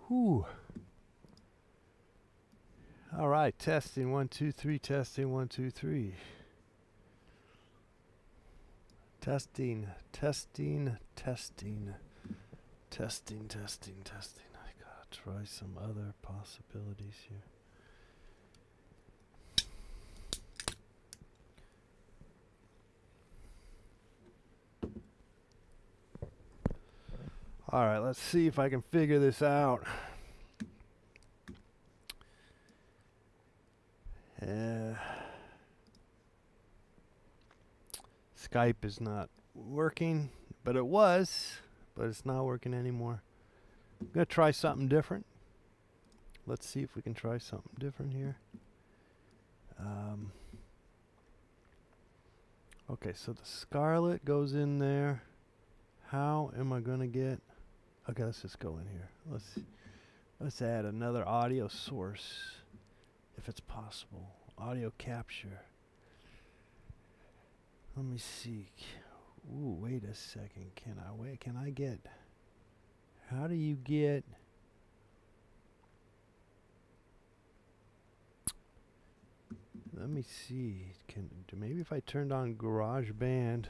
Whew. All right, testing 1 2 3, testing 1 2 3. Testing, testing, testing, testing, testing, testing. I gotta try some other possibilities here. All right, let's see if I can figure this out. Skype is not working, but it was, but it's not working anymore. I'm gonna try something different. Let's see if we can try something different here. Okay, so the Scarlet goes in there. How am I gonna get? Okay, let's just go in here. Let's add another audio source, if it's possible. Audio capture. Let me see. Ooh, wait a second. Can I get? How do you get? Let me see. Maybe if I turned on GarageBand.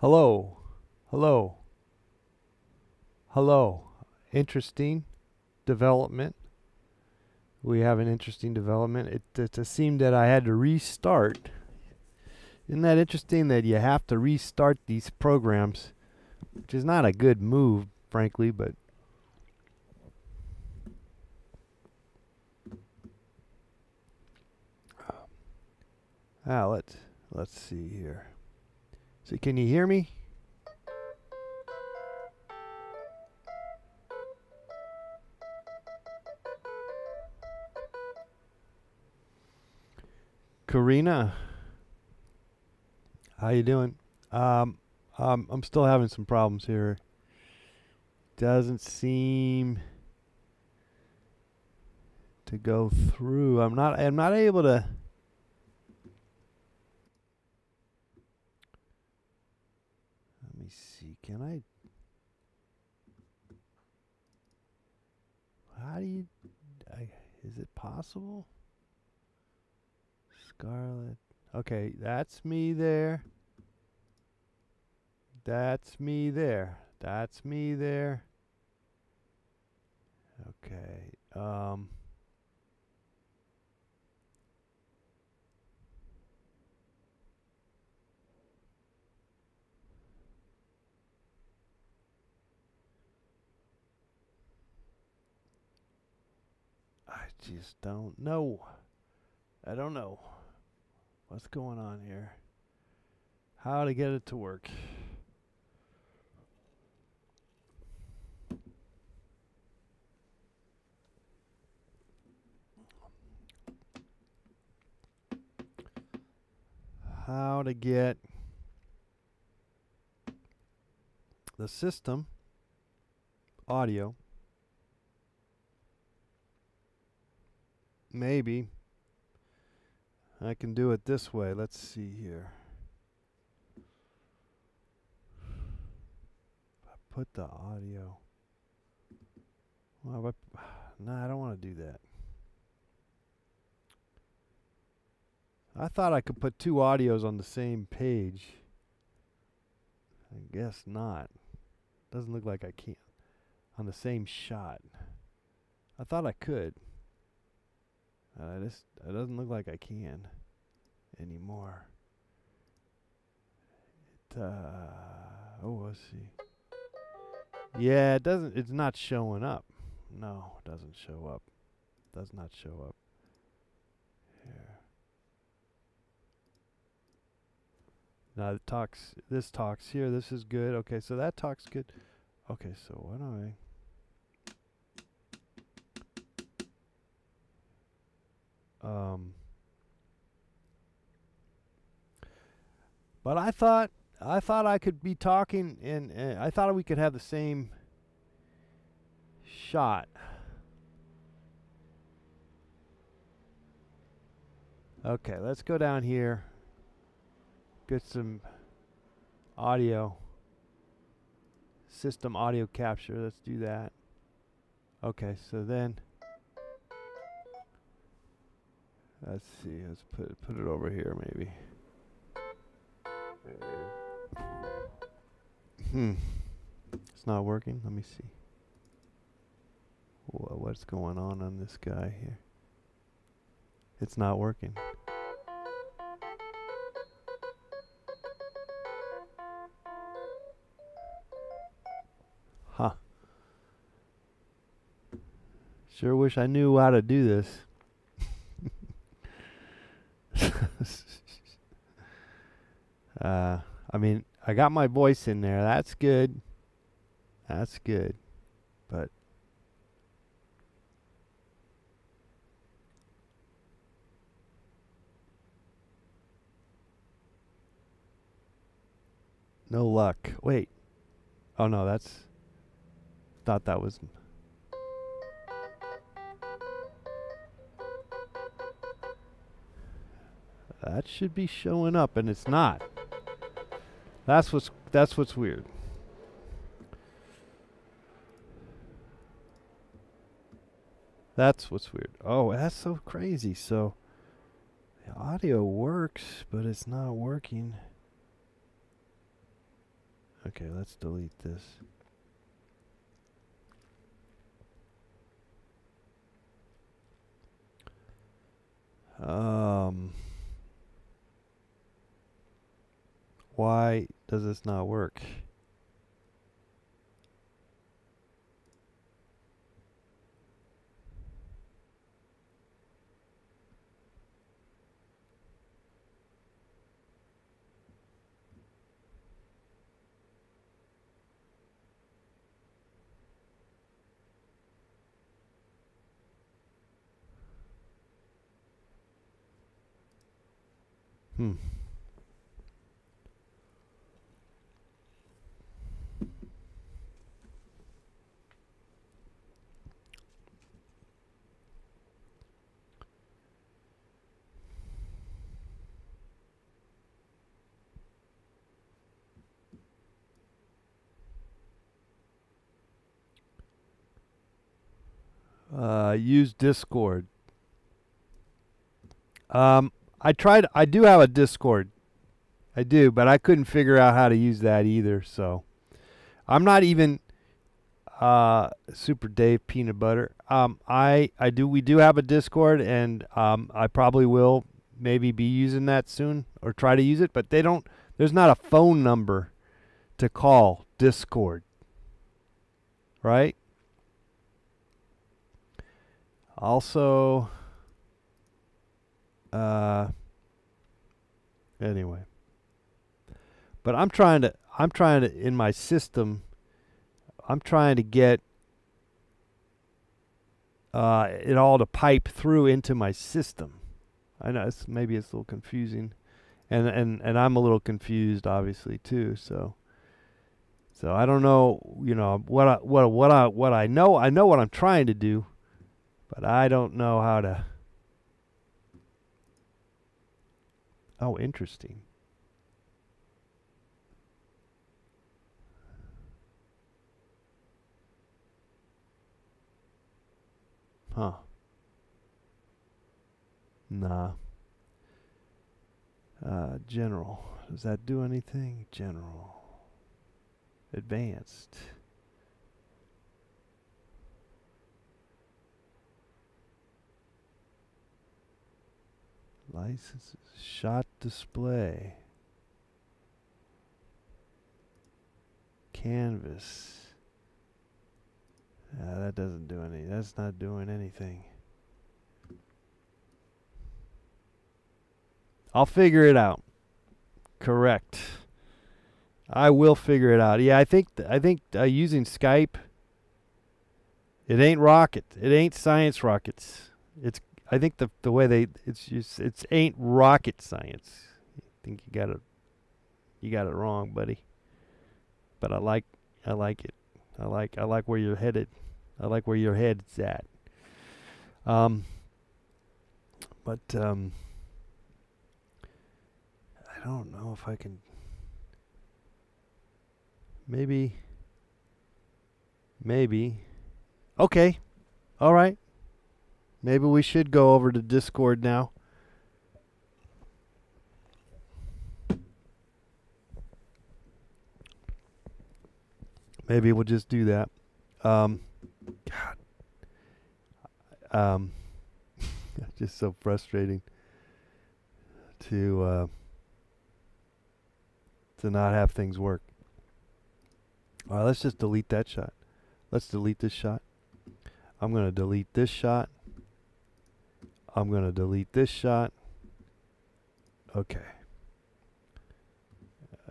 Hello. Hello. Hello. Interesting development. We have an interesting development. It seemed that I had to restart. Isn't that interesting that you have to restart these programs, which is not a good move, frankly, but let's see here. So can you hear me? Karina, how you doing? I'm still having some problems here. Doesn't seem to go through. I'm not able to. Let me see. Can I? How do you? Is it possible? Scarlet. Okay, that's me there. That's me there. That's me there. Okay. I just don't know. I don't know what's going on here. How to get it to work. How to get the system audio. Maybe I can do it this way. Let's see here. I put the audio. Well, no, I don't want to do that. I thought I could put two audios on the same page. I guess not. Doesn't look like I can. On the same shot. I thought I could. It doesn't look like I can anymore. Let's see. Yeah, it doesn't. It's not showing up. No, it doesn't show up. Does not show up. Here. Now it talks. This talks here. This is good. Okay, so that talks good. Okay, so what do I? But I thought I could be talking, and I thought we could have the same shot. Okay, let's go down here. Get some audio. System audio capture. Let's do that. Okay, so then let's see. Let's put it over here maybe. It's not working. Let me see. What's going on this guy here? It's not working. Huh. Sure wish I knew how to do this. I mean, I got my voice in there. That's good. That's good. But no luck. Wait. Oh no, thought that was. That should be showing up, and it's not. That's what's weird. That's what's weird. Oh, that's so crazy. So the audio works, but it's not working. Okay, let's delete this. Why does this not work? Hmm. Use Discord. I do have a Discord. I do, but I couldn't figure out how to use that either, so I'm not even Super Dave Peanut Butter. We do have a Discord, and I probably will maybe be using that soon or try to use it, but there's not a phone number to call Discord. Right? Also, anyway, but I'm trying to in my system, I'm trying to get it all to pipe through into my system. I know maybe it's a little confusing, and I'm a little confused obviously too. So I don't know, what I know. I know what I'm trying to do, but I don't know how to. Oh, interesting. Huh. Nah. General. Does that do anything? General. Advanced. Licenses. Shot display. Canvas. That doesn't do any. That's not doing anything. I'll figure it out. Correct. I will figure it out. Yeah, I think using Skype. It ain't rocket. It ain't science rockets. I think the way it's ain't rocket science. I think you got it wrong, buddy. But I like it. I like where you're headed. I like where your head's at. I don't know if I can. Maybe. Okay. All right. Maybe we should go over to Discord now. Maybe we'll just do that. God. Just so frustrating to not have things work. All right, let's just delete that shot. Let's delete this shot. I'm going to delete this shot. I'm going to delete this shot. Okay.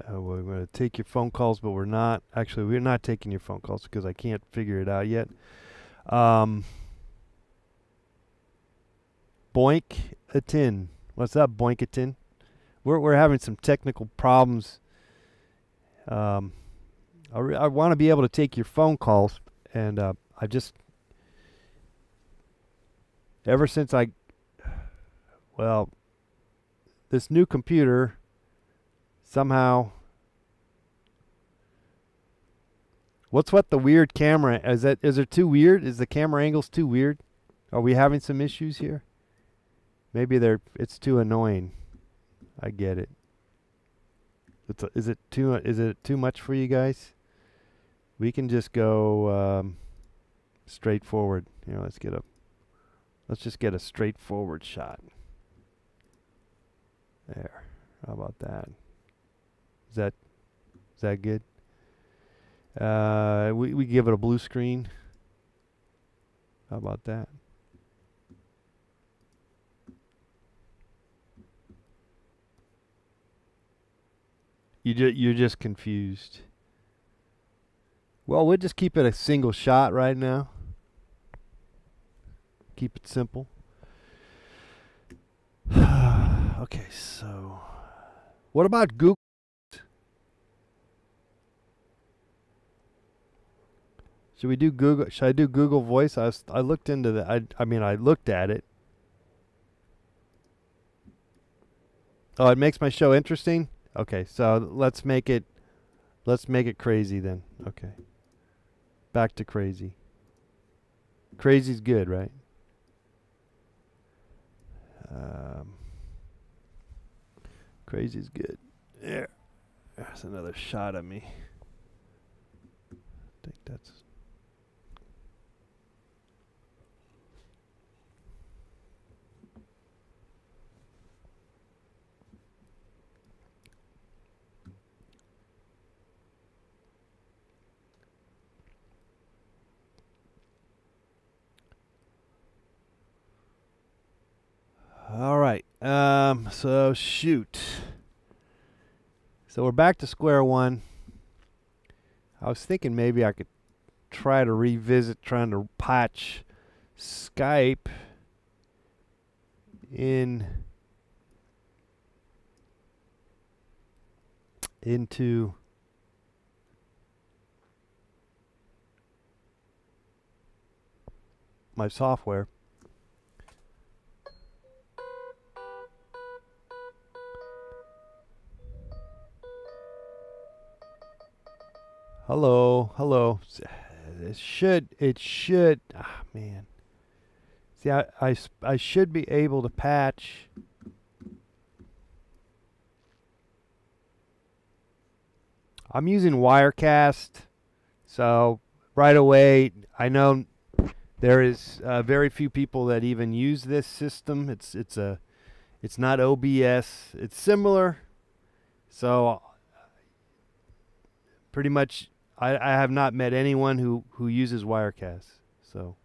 We're going to take your phone calls, but we're not. Actually, we're not taking your phone calls because I can't figure it out yet. Boink-a-tin. What's up, Boink-a-tin? We're having some technical problems. I want to be able to take your phone calls, and I just ever since this new computer somehow. What's the weird camera? Is it too weird? Is the camera angles too weird? Are we having some issues here? Maybe it's too annoying. I get it. Is it too much for you guys? We can just go straightforward. You know, let's just get a straightforward shot. There. How about that? Is that good? We give it a blue screen. How about that? You're just confused. Well, we'll just keep it a single shot right now. Keep it simple. Okay, so what about Google? Should we do Google? Should I do Google Voice? I looked into that. I mean, I looked at it. Oh, it makes my show interesting? Okay, so let's make it crazy then. Okay. Back to crazy. Crazy's good, right? Crazy's good. There's another shot of me. I think that's... All right. So shoot. So we're back to square one. I was thinking maybe I could try to revisit trying to patch Skype into my software. Hello. It should. Ah, man. See, I should be able to patch. I'm using Wirecast, so right away I know there is very few people that even use this system. It's not OBS. It's similar, so pretty much I have not met anyone who uses Wirecast, so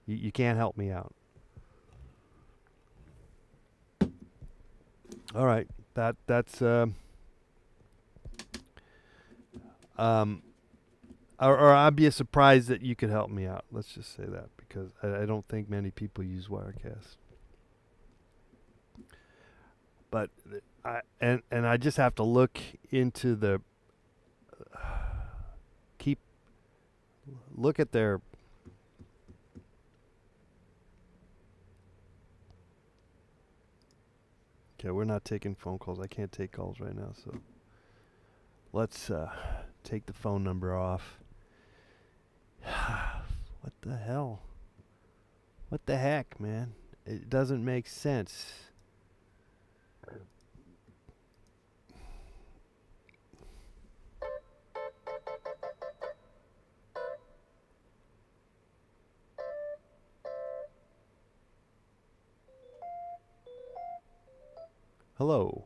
you can't help me out. All right, that's or I'd be surprised that you could help me out. Let's just say that, because I don't think many people use Wirecast. But I just have to look into the look at their okay, we're not taking phone calls. I can't take calls right now, so let's take the phone number off. What the hell? What the heck, man? It doesn't make sense. Hello.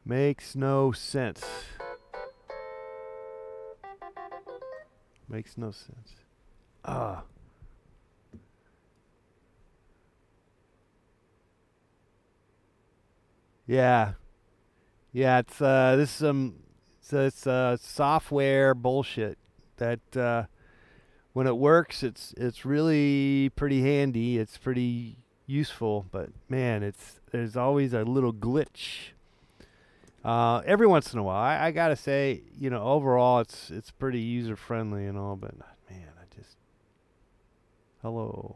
Makes no sense. Makes no sense. Yeah. Yeah, it's software bullshit that when it works, it's really pretty handy. It's pretty useful, but man, there's always a little glitch. Every once in a while, I gotta say, overall, it's pretty user friendly and all, but man, hello.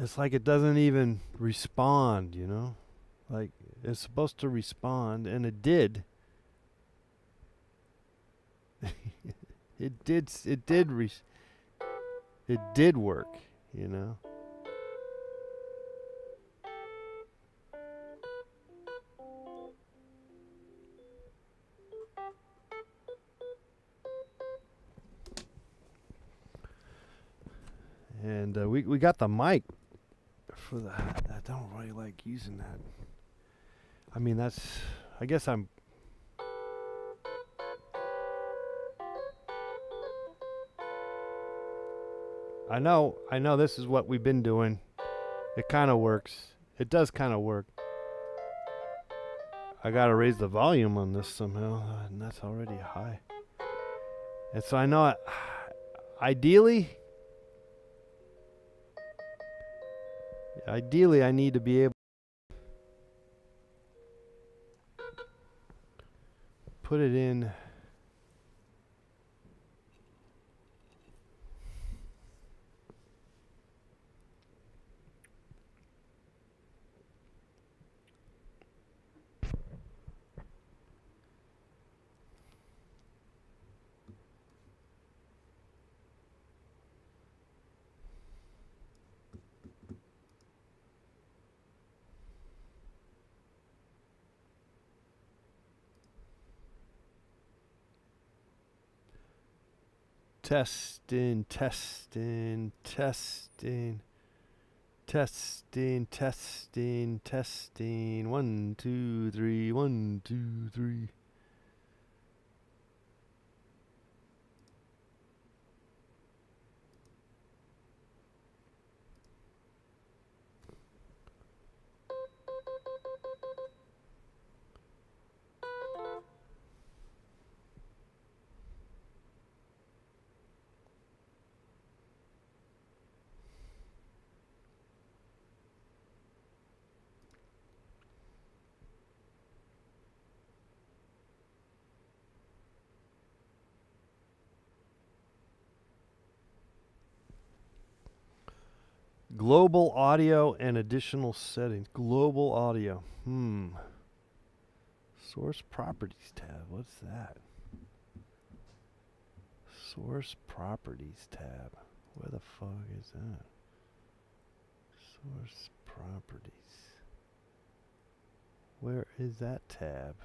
It's like it doesn't even respond, you know? Like it's supposed to respond, and it did. It did. It did. It did work, you know. And we got the mic for that. I don't really like using that. I mean, that's. I guess I'm. I know this is what we've been doing. It kind of works. It does kind of work. I gotta raise the volume on this somehow, and that's already high. And so I know, ideally, I need to be able to put it in. Testing, testing, testing, testing, testing, testing. 1, 2, 3, 1, 2, 3. Global audio and additional settings. Global audio. Source properties tab. What's that? Source properties tab. Where the fuck is that? Source properties. Where is that tab?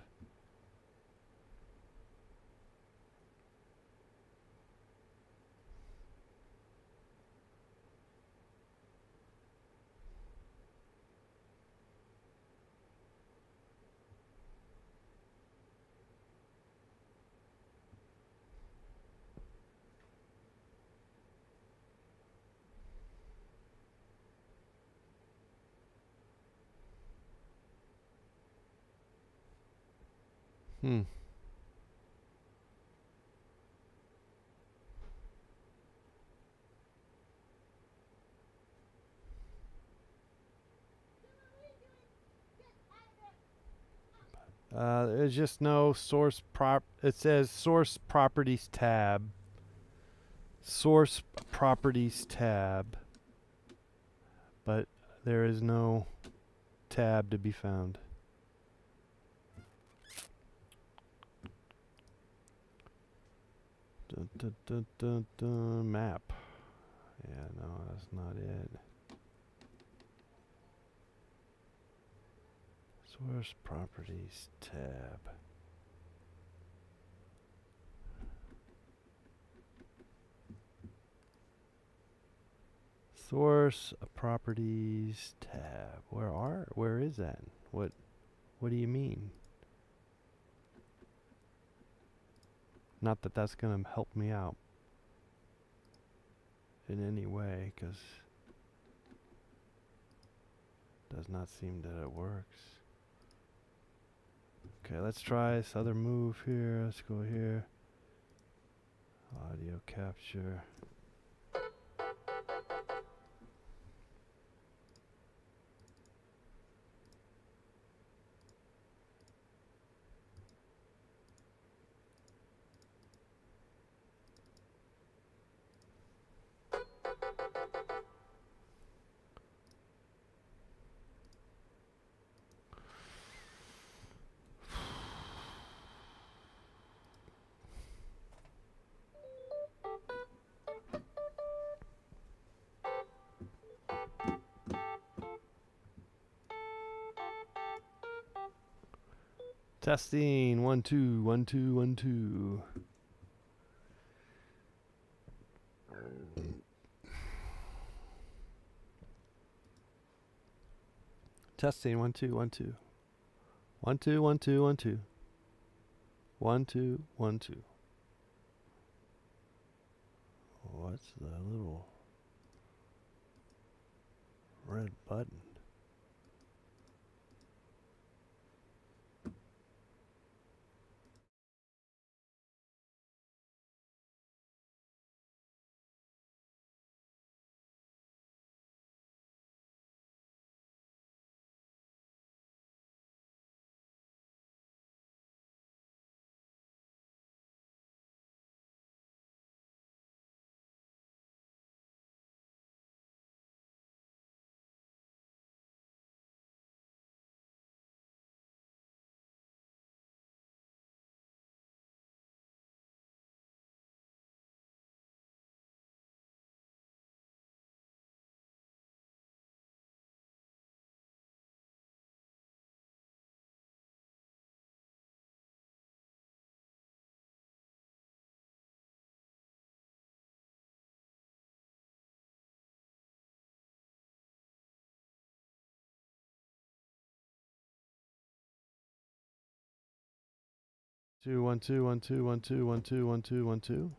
There's just no source it says source properties tab. Source properties tab. But there is no tab to be found. Dun, dun, dun, dun, dun, map. Yeah, no, that's not it. Source properties tab. Source properties tab. Where is that? What do you mean? Not that that's going to help me out in any way, because it does not seem that it works. Okay, let's try this other move here. Let's go here. Audio capture. Testing. 1 2 1 2 1 2. Testing. 1 2 1 2 1 2 1 2 1 2 1 2 1 2. What's the little red button? Two one two one two one two one two one two one two.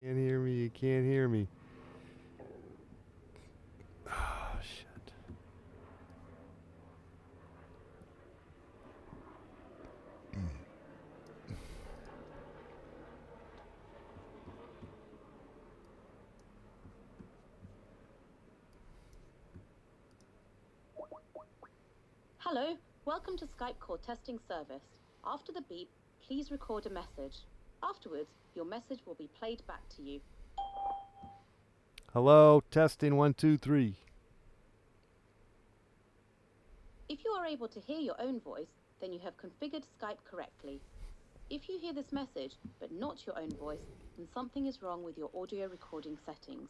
Can't hear me. You can't hear me. Oh, shit. Hello, welcome to Skype call testing service. After the beep, please record a message. Afterwards, your message will be played back to you. Hello, testing 1, 2, 3. If you are able to hear your own voice, then you have configured Skype correctly. If you hear this message, but not your own voice, then something is wrong with your audio recording settings.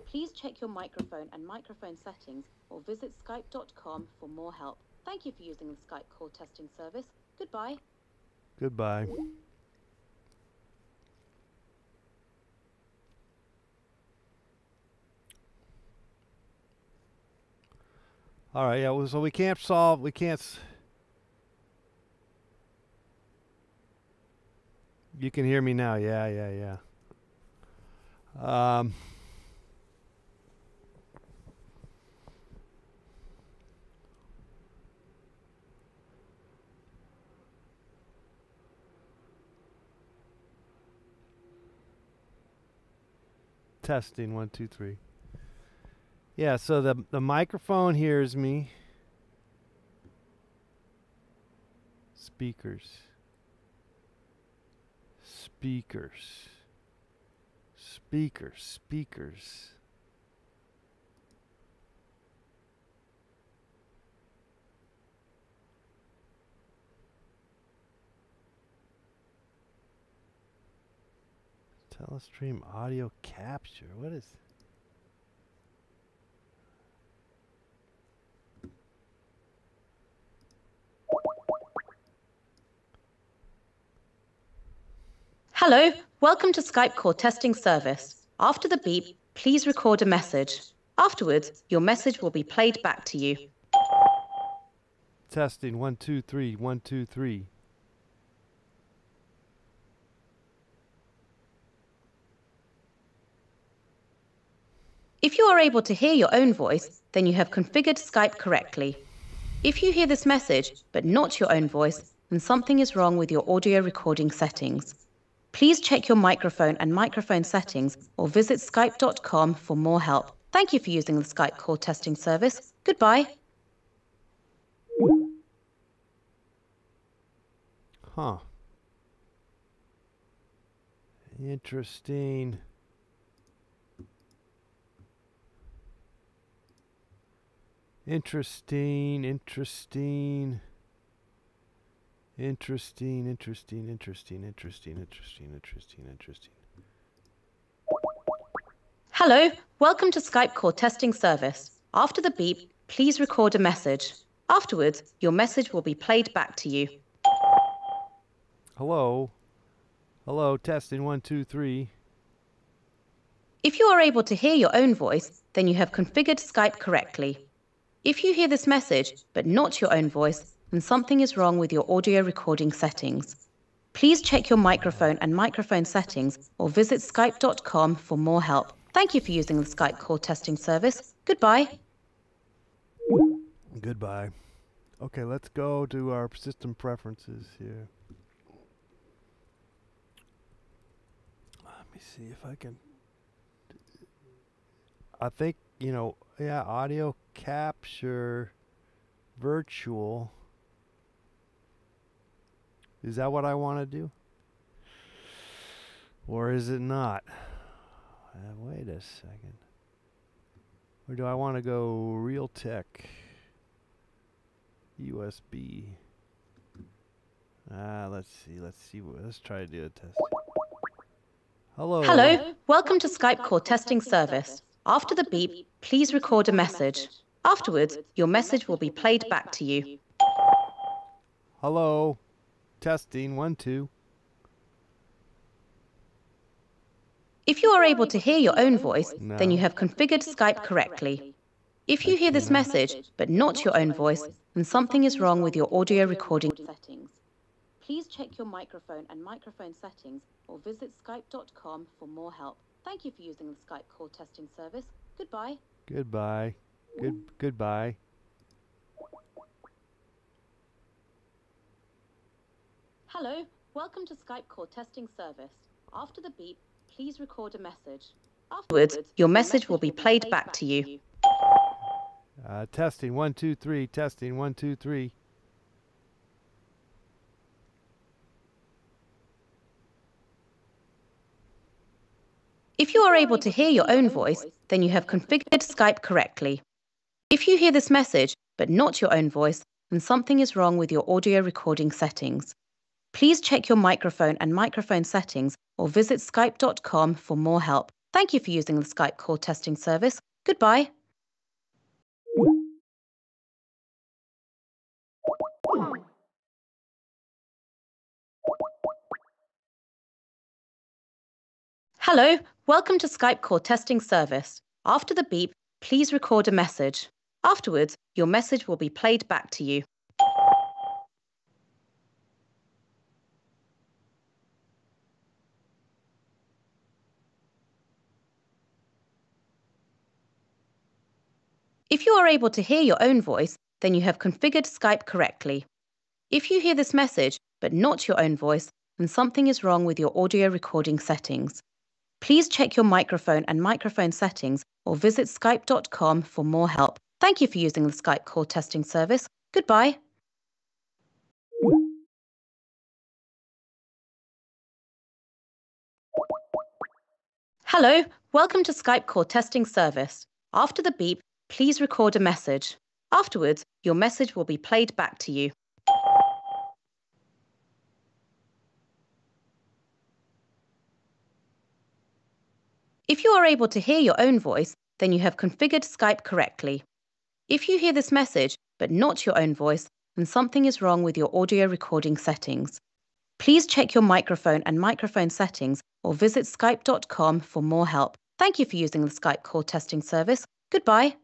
Please check your microphone and microphone settings or visit skype.com for more help. Thank you for using the Skype call testing service. Goodbye. Goodbye. All right, yeah, well, so we can't you can hear me now. Yeah. Testing 1, 2, 3. Yeah, so the microphone hears me. Speakers. Telestream audio capture. What is... Hello, welcome to Skype call testing service. After the beep, please record a message. Afterwards, your message will be played back to you. Testing 1, 2, 3. 1, 2, 3. If you are able to hear your own voice, then you have configured Skype correctly. If you hear this message, but not your own voice, then something is wrong with your audio recording settings. Please check your microphone and microphone settings or visit skype.com for more help. Thank you for using the Skype call testing service. Goodbye. Huh. Interesting. Interesting. Hello, welcome to Skype call testing service. After the beep, please record a message. Afterwards, your message will be played back to you. Hello, testing 1, 2, 3. If you are able to hear your own voice, then you have configured Skype correctly. If you hear this message, but not your own voice, then something is wrong with your audio recording settings. Please check your microphone and microphone settings or visit skype.com for more help. Thank you for using the Skype call testing service. Goodbye. Goodbye. Okay, let's go to our system preferences here. Let me see if I can... I think, yeah, audio capture virtual. Is that what I want to do? Or is it not? Wait a second. Or do I want to go Realtek? USB. Let's see. Let's try to do a test. Hello, welcome to Skype call testing service. After the beep, please record a message. Afterwards, your message will be played back to you. Hello, testing 1, 2. If you are able to hear your own voice, then you have configured Skype correctly. If you hear this message, but not your own voice, then something is wrong with your audio recording settings. Please check your microphone and microphone settings or visit skype.com for more help. Thank you for using the Skype call testing service. Goodbye. Goodbye. Goodbye. Hello, welcome to Skype call testing service. After the beep, please record a message. Afterwards, your message will be played back to you. Testing 1 2 3. Testing 1 2 3. If you are able to hear your own voice, then you have configured Skype correctly. If you hear this message, but not your own voice, then something is wrong with your audio recording settings. Please check your microphone and microphone settings or visit skype.com for more help. Thank you for using the Skype call testing service. Goodbye. Hello, welcome to Skype call testing service. After the beep, please record a message. Afterwards, your message will be played back to you. If you are able to hear your own voice, then you have configured Skype correctly. If you hear this message, but not your own voice, then something is wrong with your audio recording settings. Please check your microphone and microphone settings or visit skype.com for more help. Thank you for using the Skype call testing service. Goodbye. Hello, welcome to Skype call testing service. After the beep, please record a message. Afterwards, your message will be played back to you. If you are able to hear your own voice, then you have configured Skype correctly. If you hear this message, but not your own voice, then something is wrong with your audio recording settings. Please check your microphone and microphone settings or visit skype.com for more help. Thank you for using the Skype call testing service. Goodbye.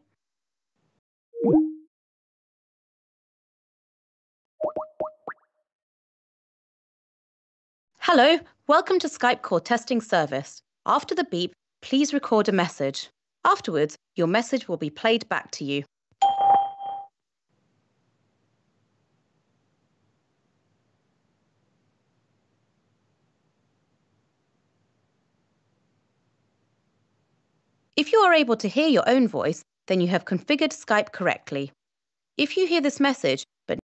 Hello, welcome to Skype call testing service. After the beep, please record a message. Afterwards, your message will be played back to you. If you are able to hear your own voice, then you have configured Skype correctly. If you hear this message, but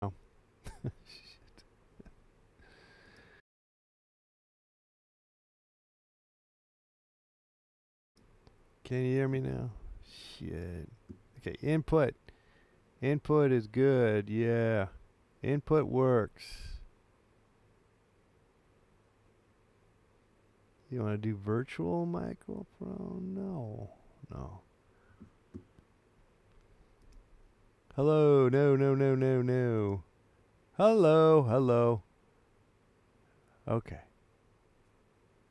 Oh. Can you hear me now? Shit. Okay, input. Input is good, yeah. Input works. You want to do virtual microphone? No. Hello, no. Hello. Okay.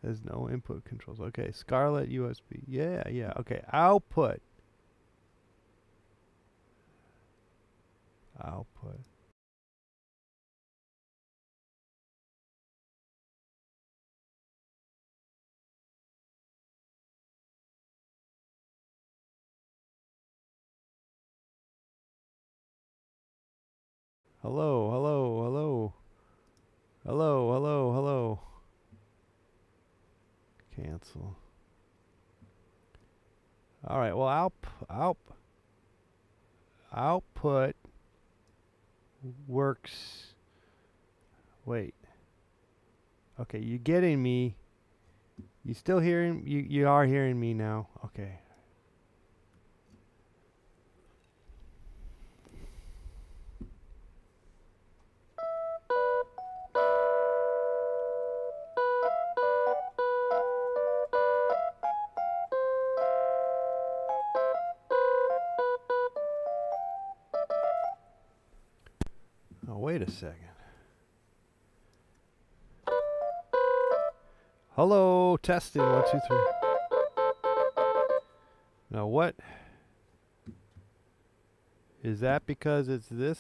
There's no input controls. Okay, Scarlett USB. Yeah. Okay, output. Hello. Cancel. All right. Well, output works. Wait. Okay, you getting me? You still hearing? You are hearing me now. Okay. a second. Hello, testing 1, 2, 3. Now what? Is that because it's this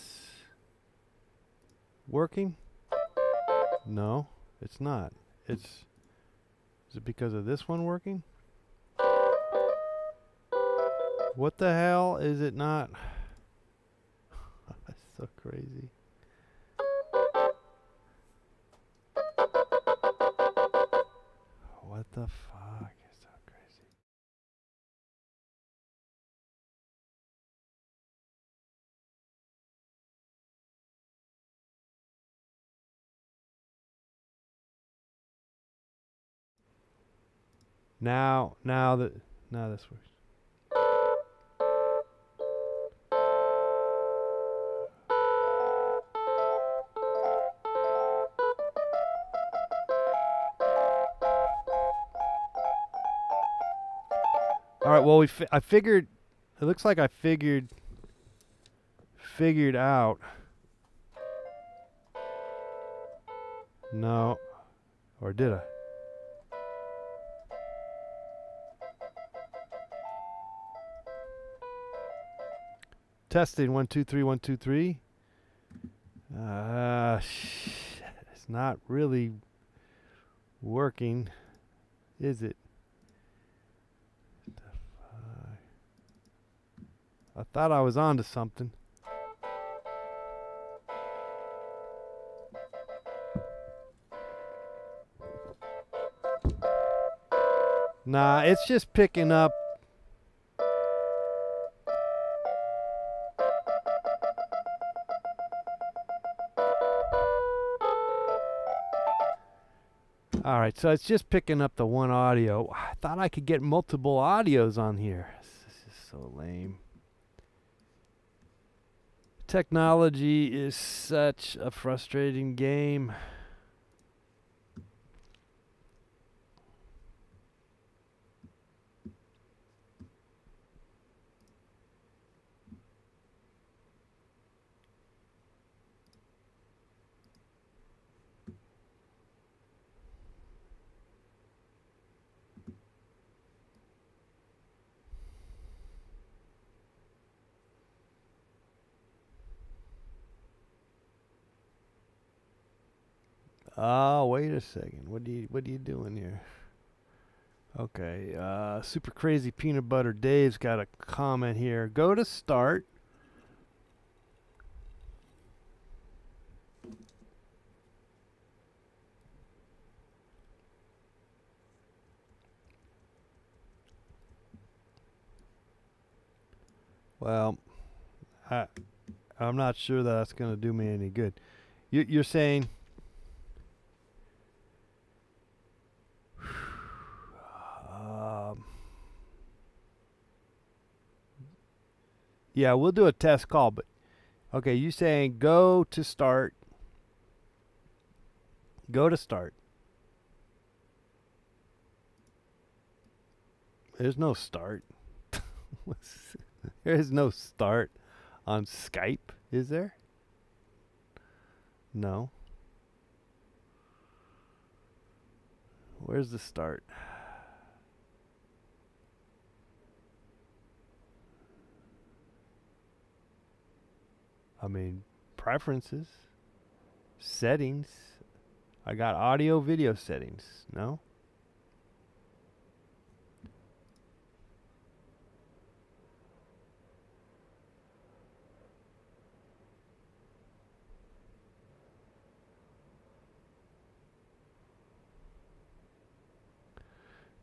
working? No, it's not. Is it because of this one working? What the hell is it not? That's so crazy. What the fuck is so crazy? Now this works. All right, well I figured it looks like I figured out. No. Or did I? Testing 1, 2, 3, 1, 2, 3. It's not really working, is it? I thought I was onto something. Nah, it's just picking up. Alright, so it's just picking up the one audio. I thought I could get multiple audios on here. This is so lame. Technology is such a frustrating game. Oh, wait a second. What are you doing here? Okay, Super Crazy Peanut Butter Dave's got a comment here. Go to start. Well, I'm not sure that that's going to do me any good. You're saying... yeah, we'll do a test call, but okay, you saying go to start. Go to start. There's no start. There is no start on Skype, is there? No. Where's the start? I mean, preferences, settings. I got audio, video settings. No?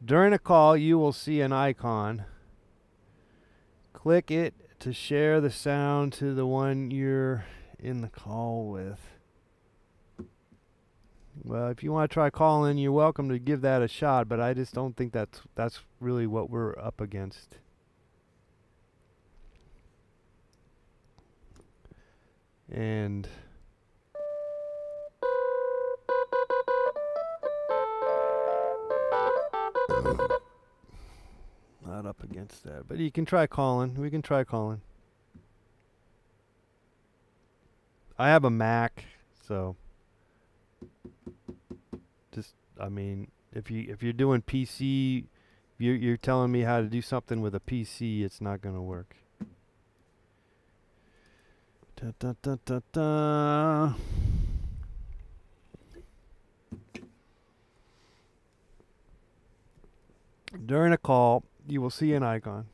During a call, you will see an icon. Click it to share the sound to the one you're in the call with. Well, if you want to try calling, you're welcome to give that a shot, but I just don't think that's really what we're up against. And not up against that, but you can try calling. We can try calling. I have a Mac. So just, I mean, if you're doing PC, you're telling me how to do something with a PC, it's not gonna work. Da, da, da, da, da. During a call, you will see an icon.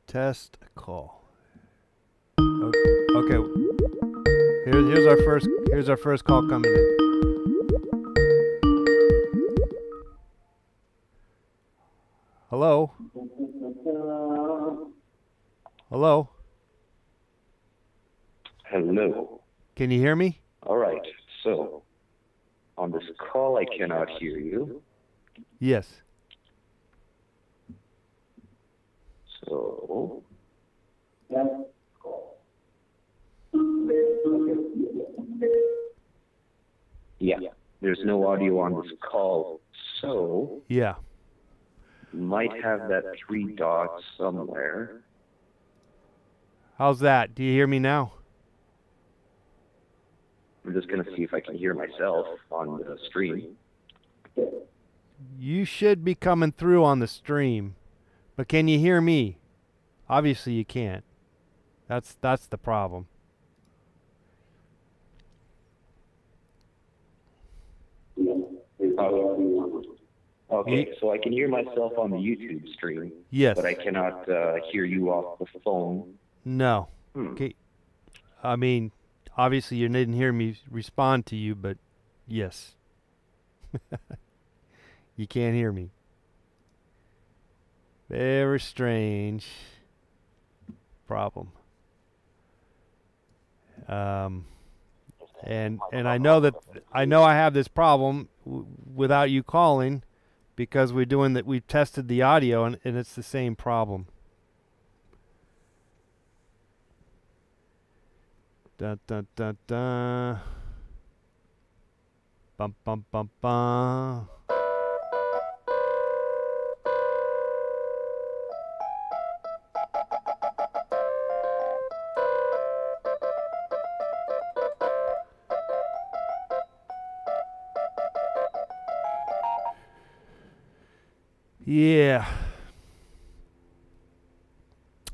Test call. Okay. Here's our first call coming in. Hello? Hello? Hello. Can you hear me? All right. So, on this call, I cannot hear you. Yes. So, yeah, there's no audio on this call. So, Yeah. you might have that 3 dots somewhere. How's that? Do you hear me now? I'm just going to see if I can hear myself on the stream. You should be coming through on the stream, but can you hear me? Obviously you can't. That's the problem. Okay, so I can hear myself on the YouTube stream. Yes. But I cannot hear you off the phone. No. Okay. I mean, obviously you didn't hear me respond to you, but yes. You can't hear me. Very strange problem. And I know I have this problem without you calling, because we've tested the audio and it's the same problem. Da da da da. Bum bum bum bum. Yeah.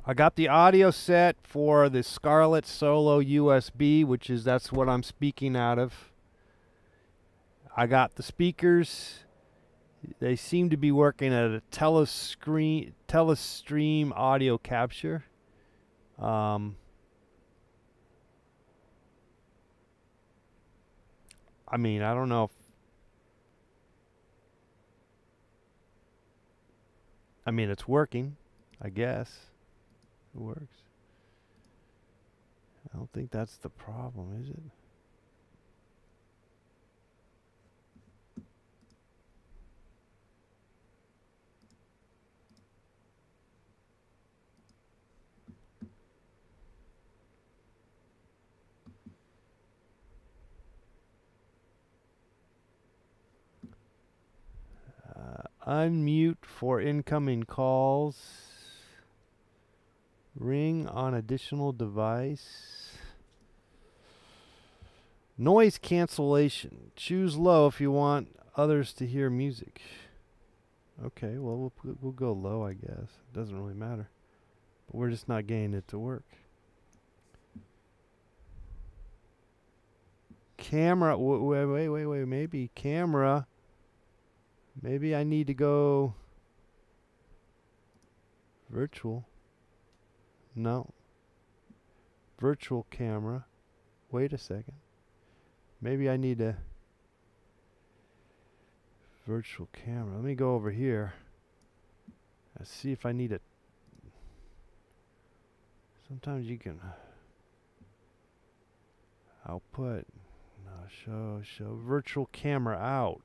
I got the audio set for the Scarlett Solo USB, that's what I'm speaking out of. I got the speakers. They seem to be working at a telestream audio capture. I mean, I don't know if it's working, I guess. It works. I don't think that's the problem, is it? Unmute for incoming calls. Ring on additional device. Noise cancellation. Choose low if you want others to hear music. Okay, well, we'll go low, I guess. It doesn't really matter. But we're just not getting it to work. Camera. Wait. Maybe camera. Maybe I need to go virtual. No. Virtual camera. Wait a second. Maybe I need a virtual camera. Let me go over here. Let's see if I need it. Sometimes you can output. No, show virtual camera out.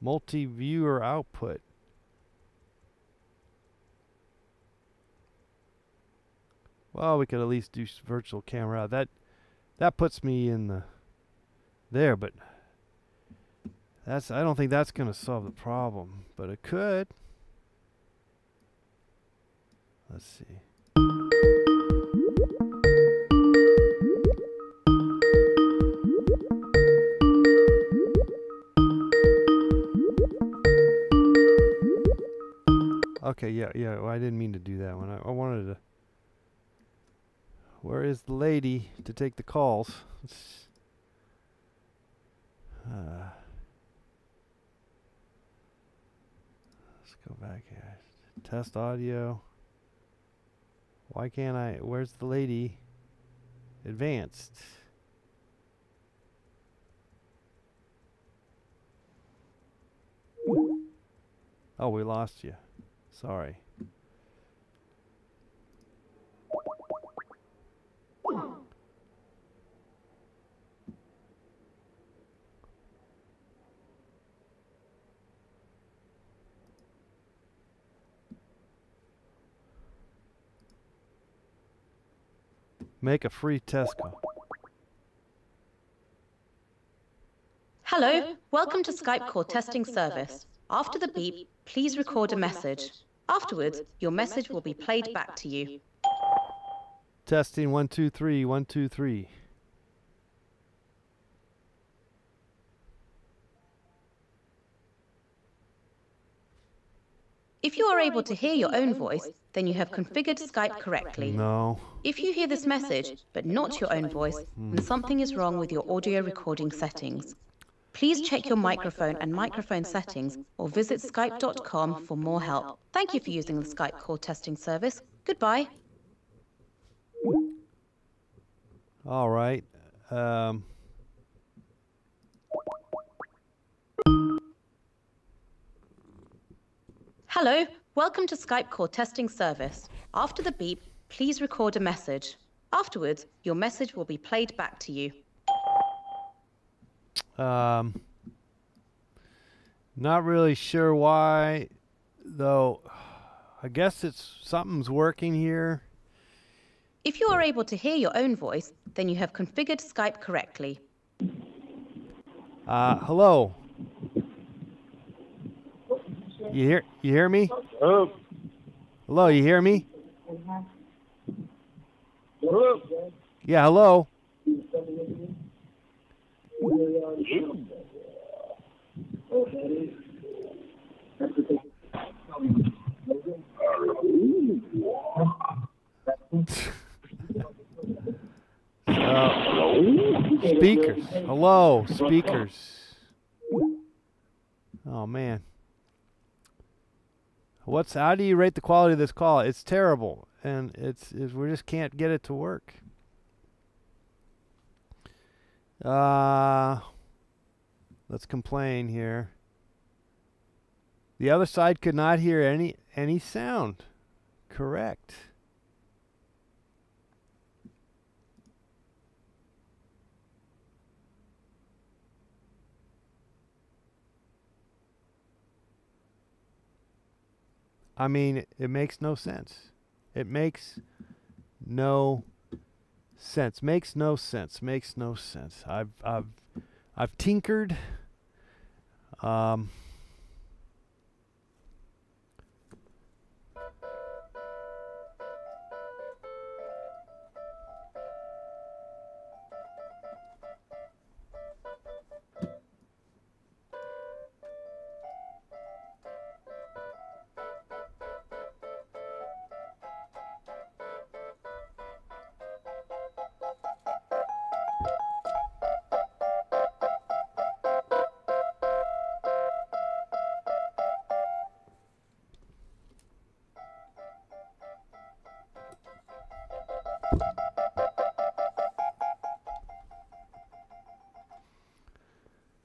Multi-viewer output. Well, we could at least do virtual camera out. That puts me in there, but I don't think that's going to solve the problem, but it could. Let's see. Okay, yeah, well, I didn't mean to do that one. I wanted to... Where is the lady to take the calls? Let's go back here. Test audio. Why can't I... Where's the lady? Advanced. Oh, we lost you. Sorry. Make a free test call. Hello, welcome to Skype call testing service. After the beep, please record a message. Afterwards, your message will be played back to you. Testing 1 2 3 1 2 3. If you are able to hear your own voice, then you have configured Skype correctly. No. If you hear this message, but not your own voice, then something is wrong with your audio recording settings. Please check your microphone and microphone settings or visit skype.com for more help. Thank you for using the Skype call testing service. Goodbye. All right. Hello, welcome to Skype call testing service. After the beep, please record a message. Afterwards, your message will be played back to you. Not really sure why, though. I guess it's something's working here. If you are able to hear your own voice, then you have configured Skype correctly. Hello. You hear me? Hello? Hello, you hear me? Hello? Yeah, hello. Speakers. Hello, speakers. Oh man. How do you rate the quality of this call? It's terrible, and we just can't get it to work. Let's complain here. The other side could not hear any sound. Correct. I mean, it makes no sense. It makes no sense. Makes no sense. Makes no sense. I've tinkered.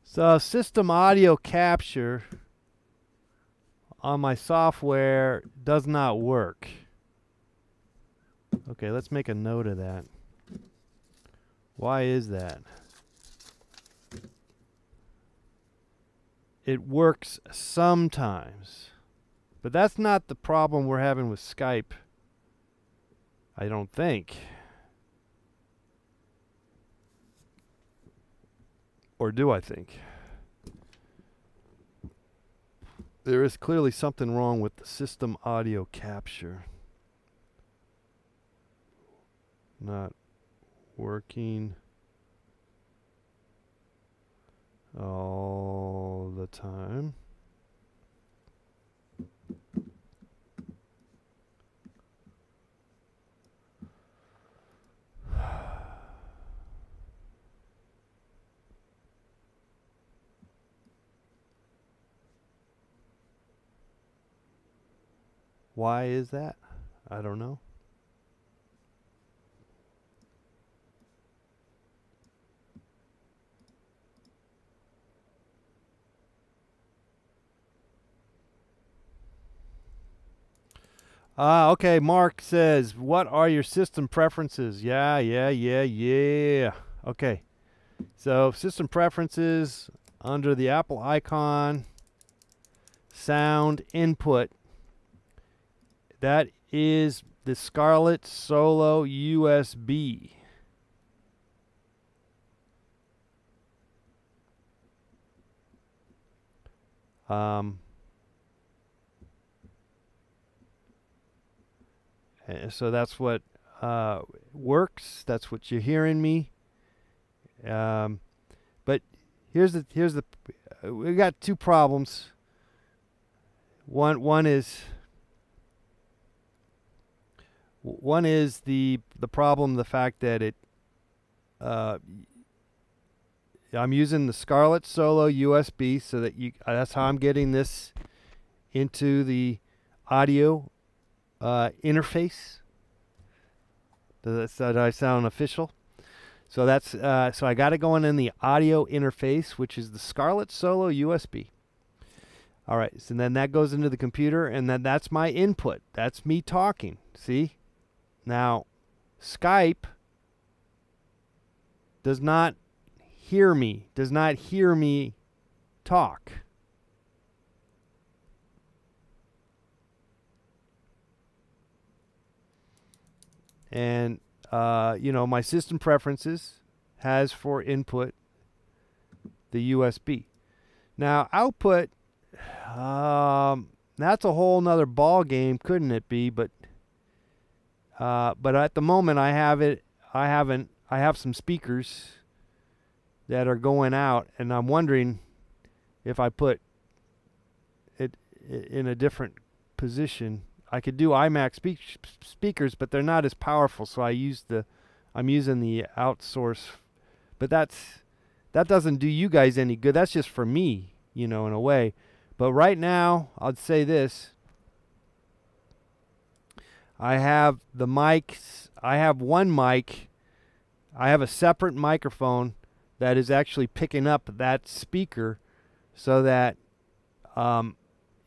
So system audio capture on my software does not work. Okay, let's make a note of that. Why is that? It works sometimes, but that's not the problem we're having with Skype, I don't think. Or do I think? There is clearly something wrong with the system audio capture. Not working all the time. Why is that? I don't know. Okay, Mark says, what are your system preferences? Yeah. Okay, so system preferences under the Apple icon, sound input. That is the Scarlett Solo USB. So that's what works. That's what you're hearing me. But here's the we got two problems. One is the problem, the fact that it I'm using the Scarlett Solo USB, so that that's how I'm getting this into the audio interface. Does I sound official? So that's so I got it going in the audio interface, which is the Scarlett Solo USB. All right, so then that goes into the computer, and then that's my input. That's me talking. See? Now, Skype does not hear me. Does not hear me talk. And you know, my system preferences has for input the USB. Now output, that's a whole nother ball game, couldn't it be? But at the moment I have some speakers that are going out, and I'm wondering if I put it in a different position. I could do iMac speakers, but they're not as powerful, so I'm using the outsource. But that doesn't do you guys any good. That's just for me, you know, in a way. But right now, I'd say this. I have the mics. I have one mic. I have a separate microphone that is actually picking up that speaker, so that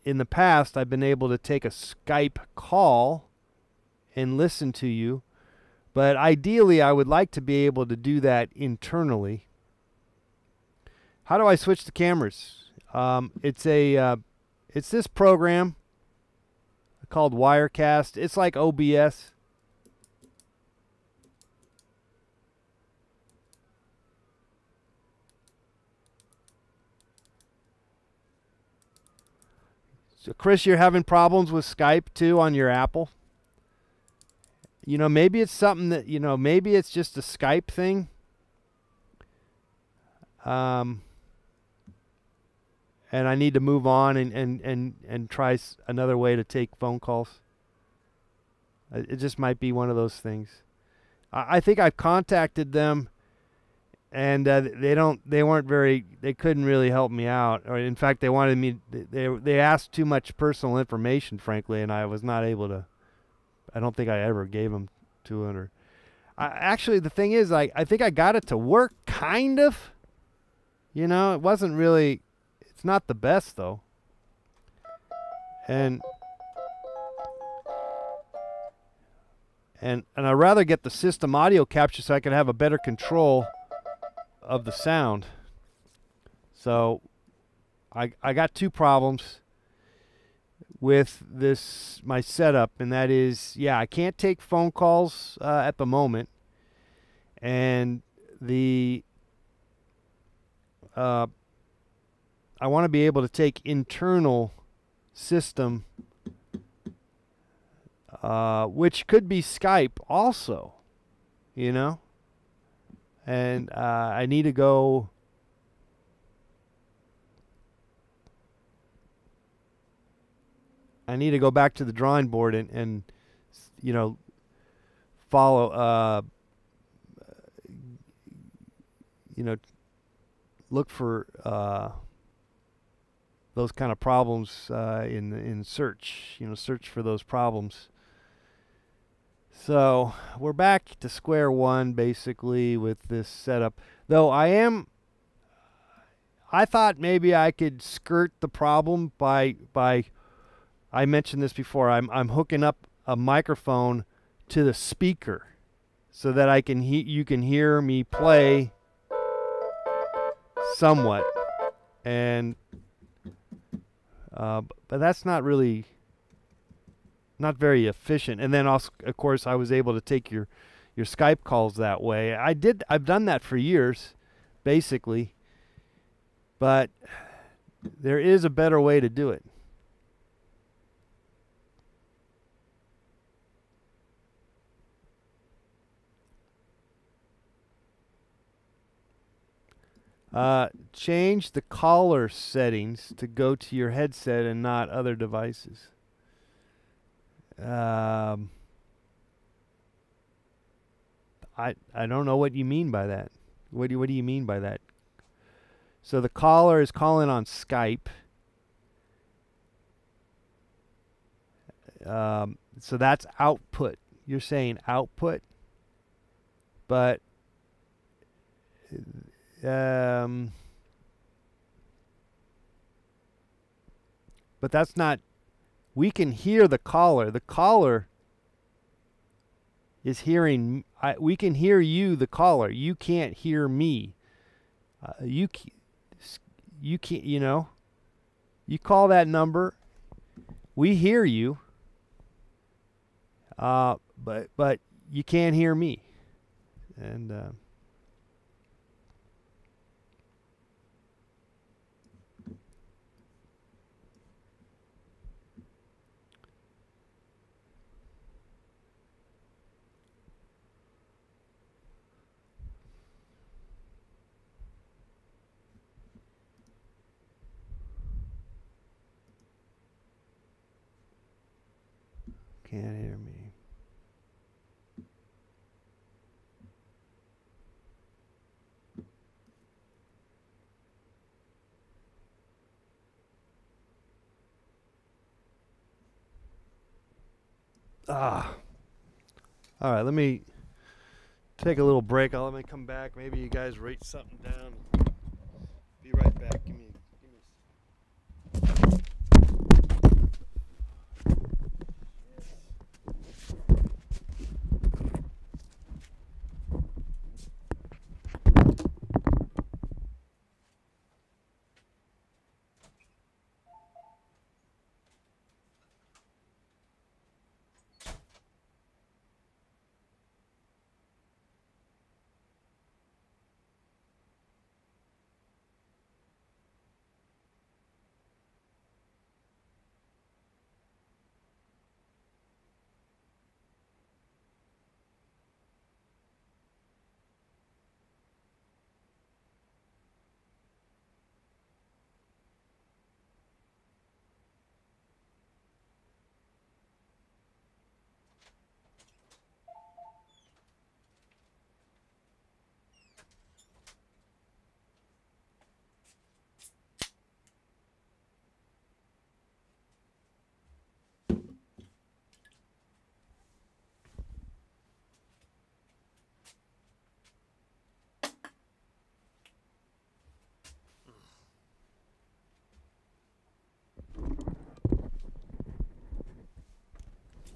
in the past, I've been able to take a Skype call and listen to you, but ideally, I would like to be able to do that internally. How do I switch the cameras? It's this program called Wirecast. It's like OBS. So, Chris, you're having problems with Skype too on your Apple? You know, maybe it's something that, you know, maybe it's just a Skype thing. And I need to move on and try another way to take phone calls. It just might be one of those things. I think I've contacted them, and they couldn't really help me out. Or in fact, they wanted me, they asked too much personal information, frankly, and I was not able to. I don't think I ever gave them to it. Or actually, the thing is, I think I got it to work, kind of. You know, it wasn't really. It's not the best though. And I'd rather get the system audio capture so I can have a better control of the sound. So I got two problems with this, my setup, and that is, yeah, I can't take phone calls at the moment, and I want to be able to take internal system, which could be Skype also, you know. And I need to go. I need to go back to the drawing board and you know, follow. You know, look for those kind of problems in search. You know, search for those problems. So we're back to square one basically with this setup. Though I thought maybe I could skirt the problem by I mentioned this before. I'm hooking up a microphone to the speaker so that I can you can hear me play somewhat, and but that's not really not very efficient. And then also, of course, I was able to take your Skype calls that way. I've done that for years, basically, but there is a better way to do it. Change the caller settings to go to your headset and not other devices. I don't know what you mean by that. What do you mean by that? So the caller is calling on Skype. So that's output. You're saying output, but that's not. We can hear the caller. The caller is hearing. We can hear you, the caller. You can't hear me. You can't. You know. You call that number. We hear you. But you can't hear me. And can't hear me. All right, let me take a little break. Let me come back. Maybe you guys write something down. Be right back. Give me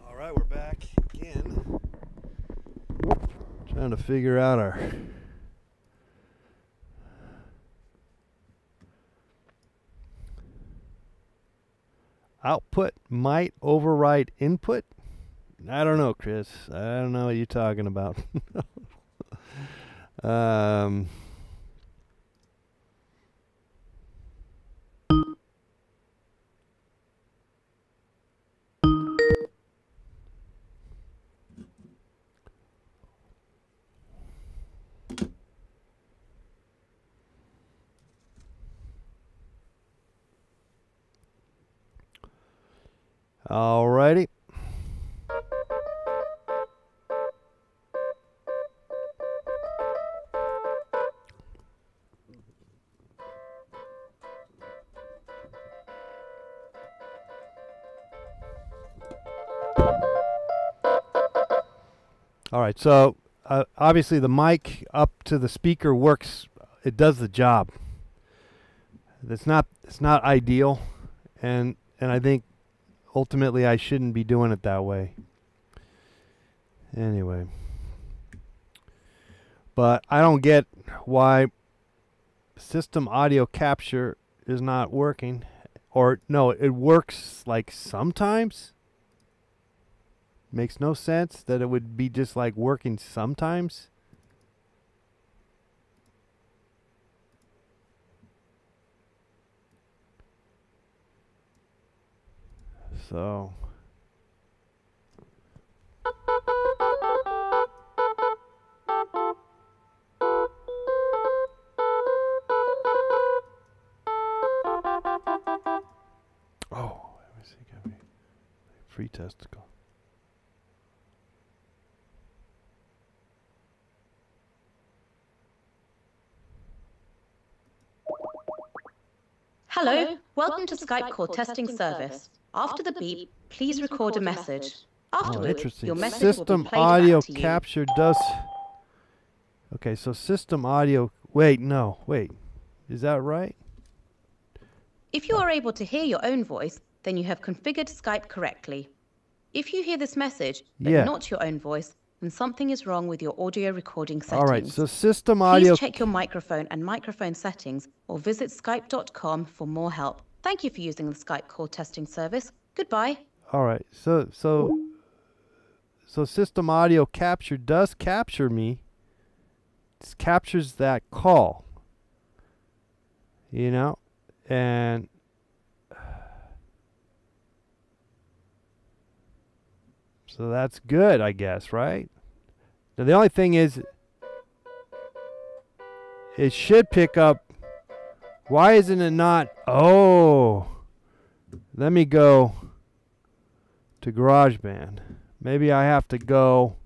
All right, we're back again. Trying to figure out our output might override input. I don't know, Chris. I don't know what you're talking about. Alrighty. All right, so obviously the mic up to the speaker works. It does the job. It's not ideal, and I think ultimately I shouldn't be doing it that way. Anyway, but I don't get why system audio capture is not working, or no, it works like sometimes. Makes no sense that it would be just like working sometimes. So oh, let me see, got me free testicle. Hello, welcome to Skype call testing service. After the beep, please record a message. Afterwards, Interesting. your message will System be played audio back to you. capture does. Okay, so system audio. Wait, no, wait. Is that right? If you are able to hear your own voice, then you have configured Skype correctly. If you hear this message, but Yeah. not your own voice, then something is wrong with your audio recording settings. All right, so system audio. Please check your microphone and microphone settings or visit skype.com for more help. Thank you for using the Skype call testing service. Goodbye. All right, so system audio capture does capture me. It captures that call. You know, and so that's good, I guess, right? Now the only thing is, it should pick up. Why isn't it not? Oh, let me go to GarageBand. Maybe I have to go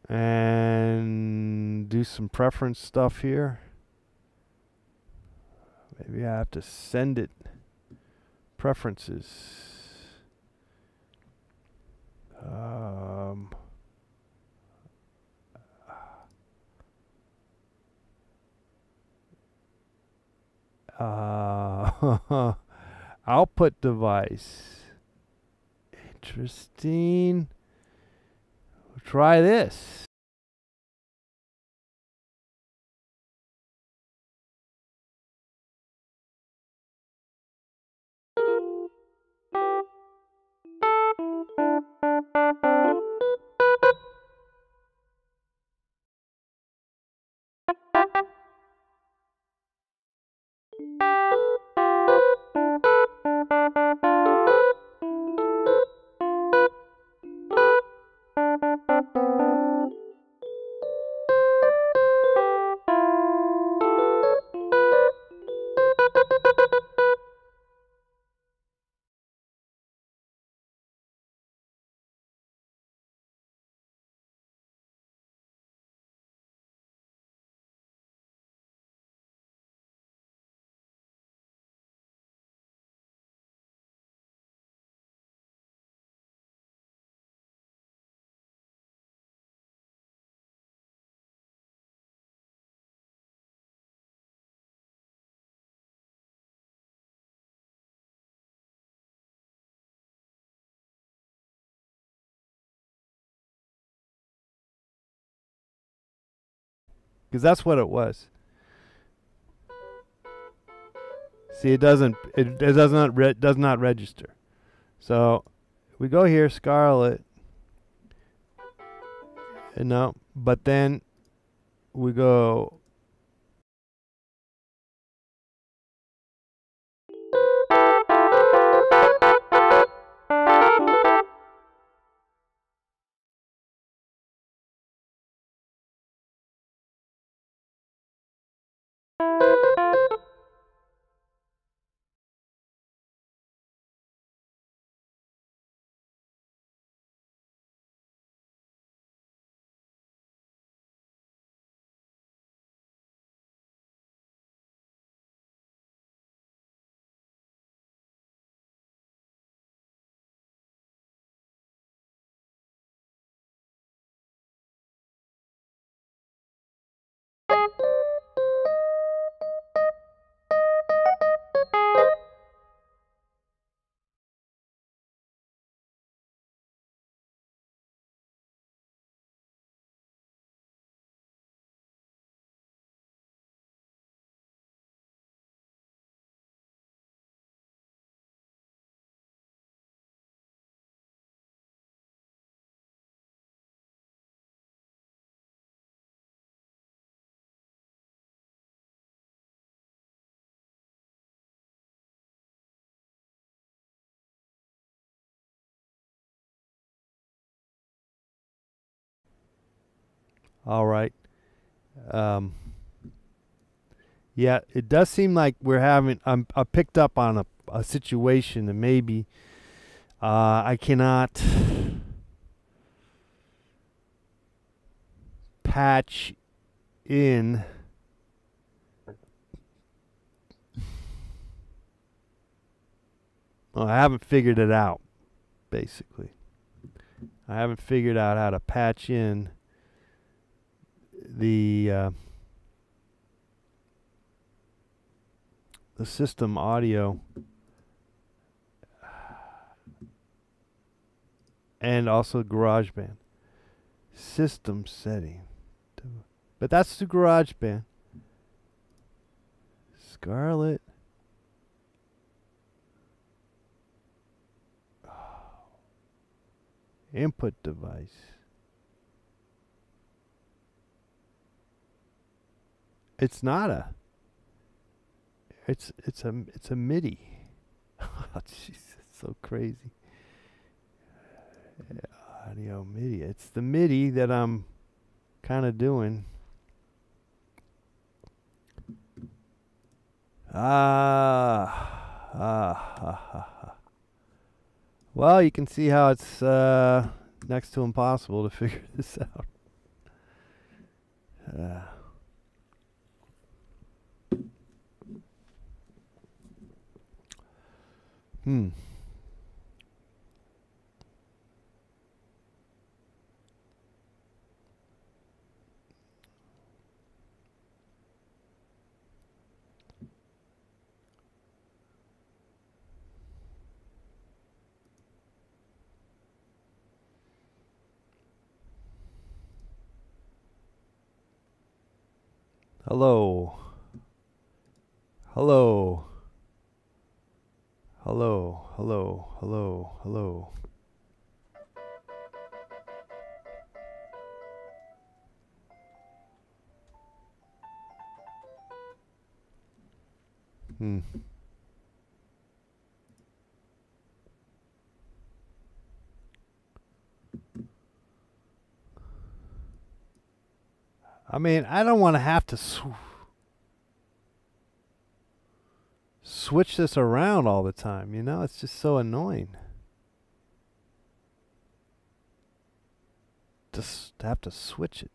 and do some preference stuff here. Maybe I have to send it preferences. Output device. Interesting. We'll try this. Because that's what it was. See, it does not register. So we go here, Scarlet, and no, but then we go All right. Yeah, it does seem like we're having. I picked up on a situation that maybe I cannot patch in. Well, I haven't figured it out, basically. I haven't figured out how to patch in the system audio and also GarageBand. System setting. But that's the GarageBand. Scarlett. Input device. It's not a. It's a MIDI. Oh, jeez, it's so crazy. Audio MIDI. It's the MIDI that I'm kind of doing. Well, you can see how it's next to impossible to figure this out. Hello. Hello. Hello. Hello. Hello. Hello. I mean, I don't want to have to switch this around all the time, you know? It's just so annoying. Just have to switch it.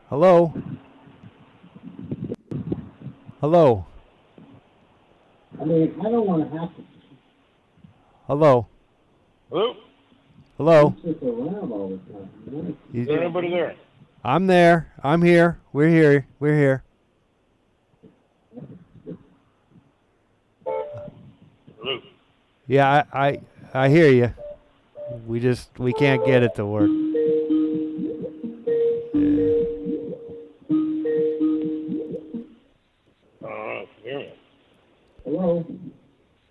Hello? Hello? I mean, I don't want to have to. Hello? Hello? Hello? Sit around all the time. Is there anybody there? I'm there. I'm here. We're here. We're here. Hello? Yeah, I hear you. We can't get it to work. Hear me? Hello? Can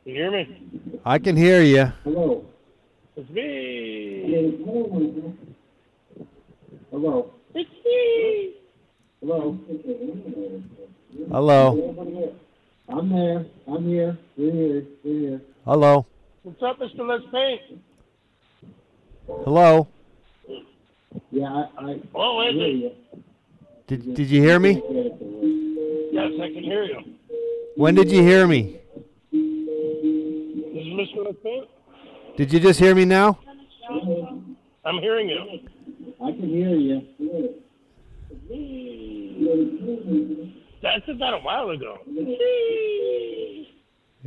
you hear me? I can hear you. Hello? It's me. Hello? It's me. Hello? Hello? I'm there. I'm here. We're here. We're here. Hello? What's up, Mr. Let's Paint? Hello? Yeah, I Oh, wait a hear minute. you. Did you hear me? Yes, I can hear you. When did you hear me? This is Mr. Let's Paint? Did you just hear me now? I'm hearing you. I can hear you. That said that a while ago.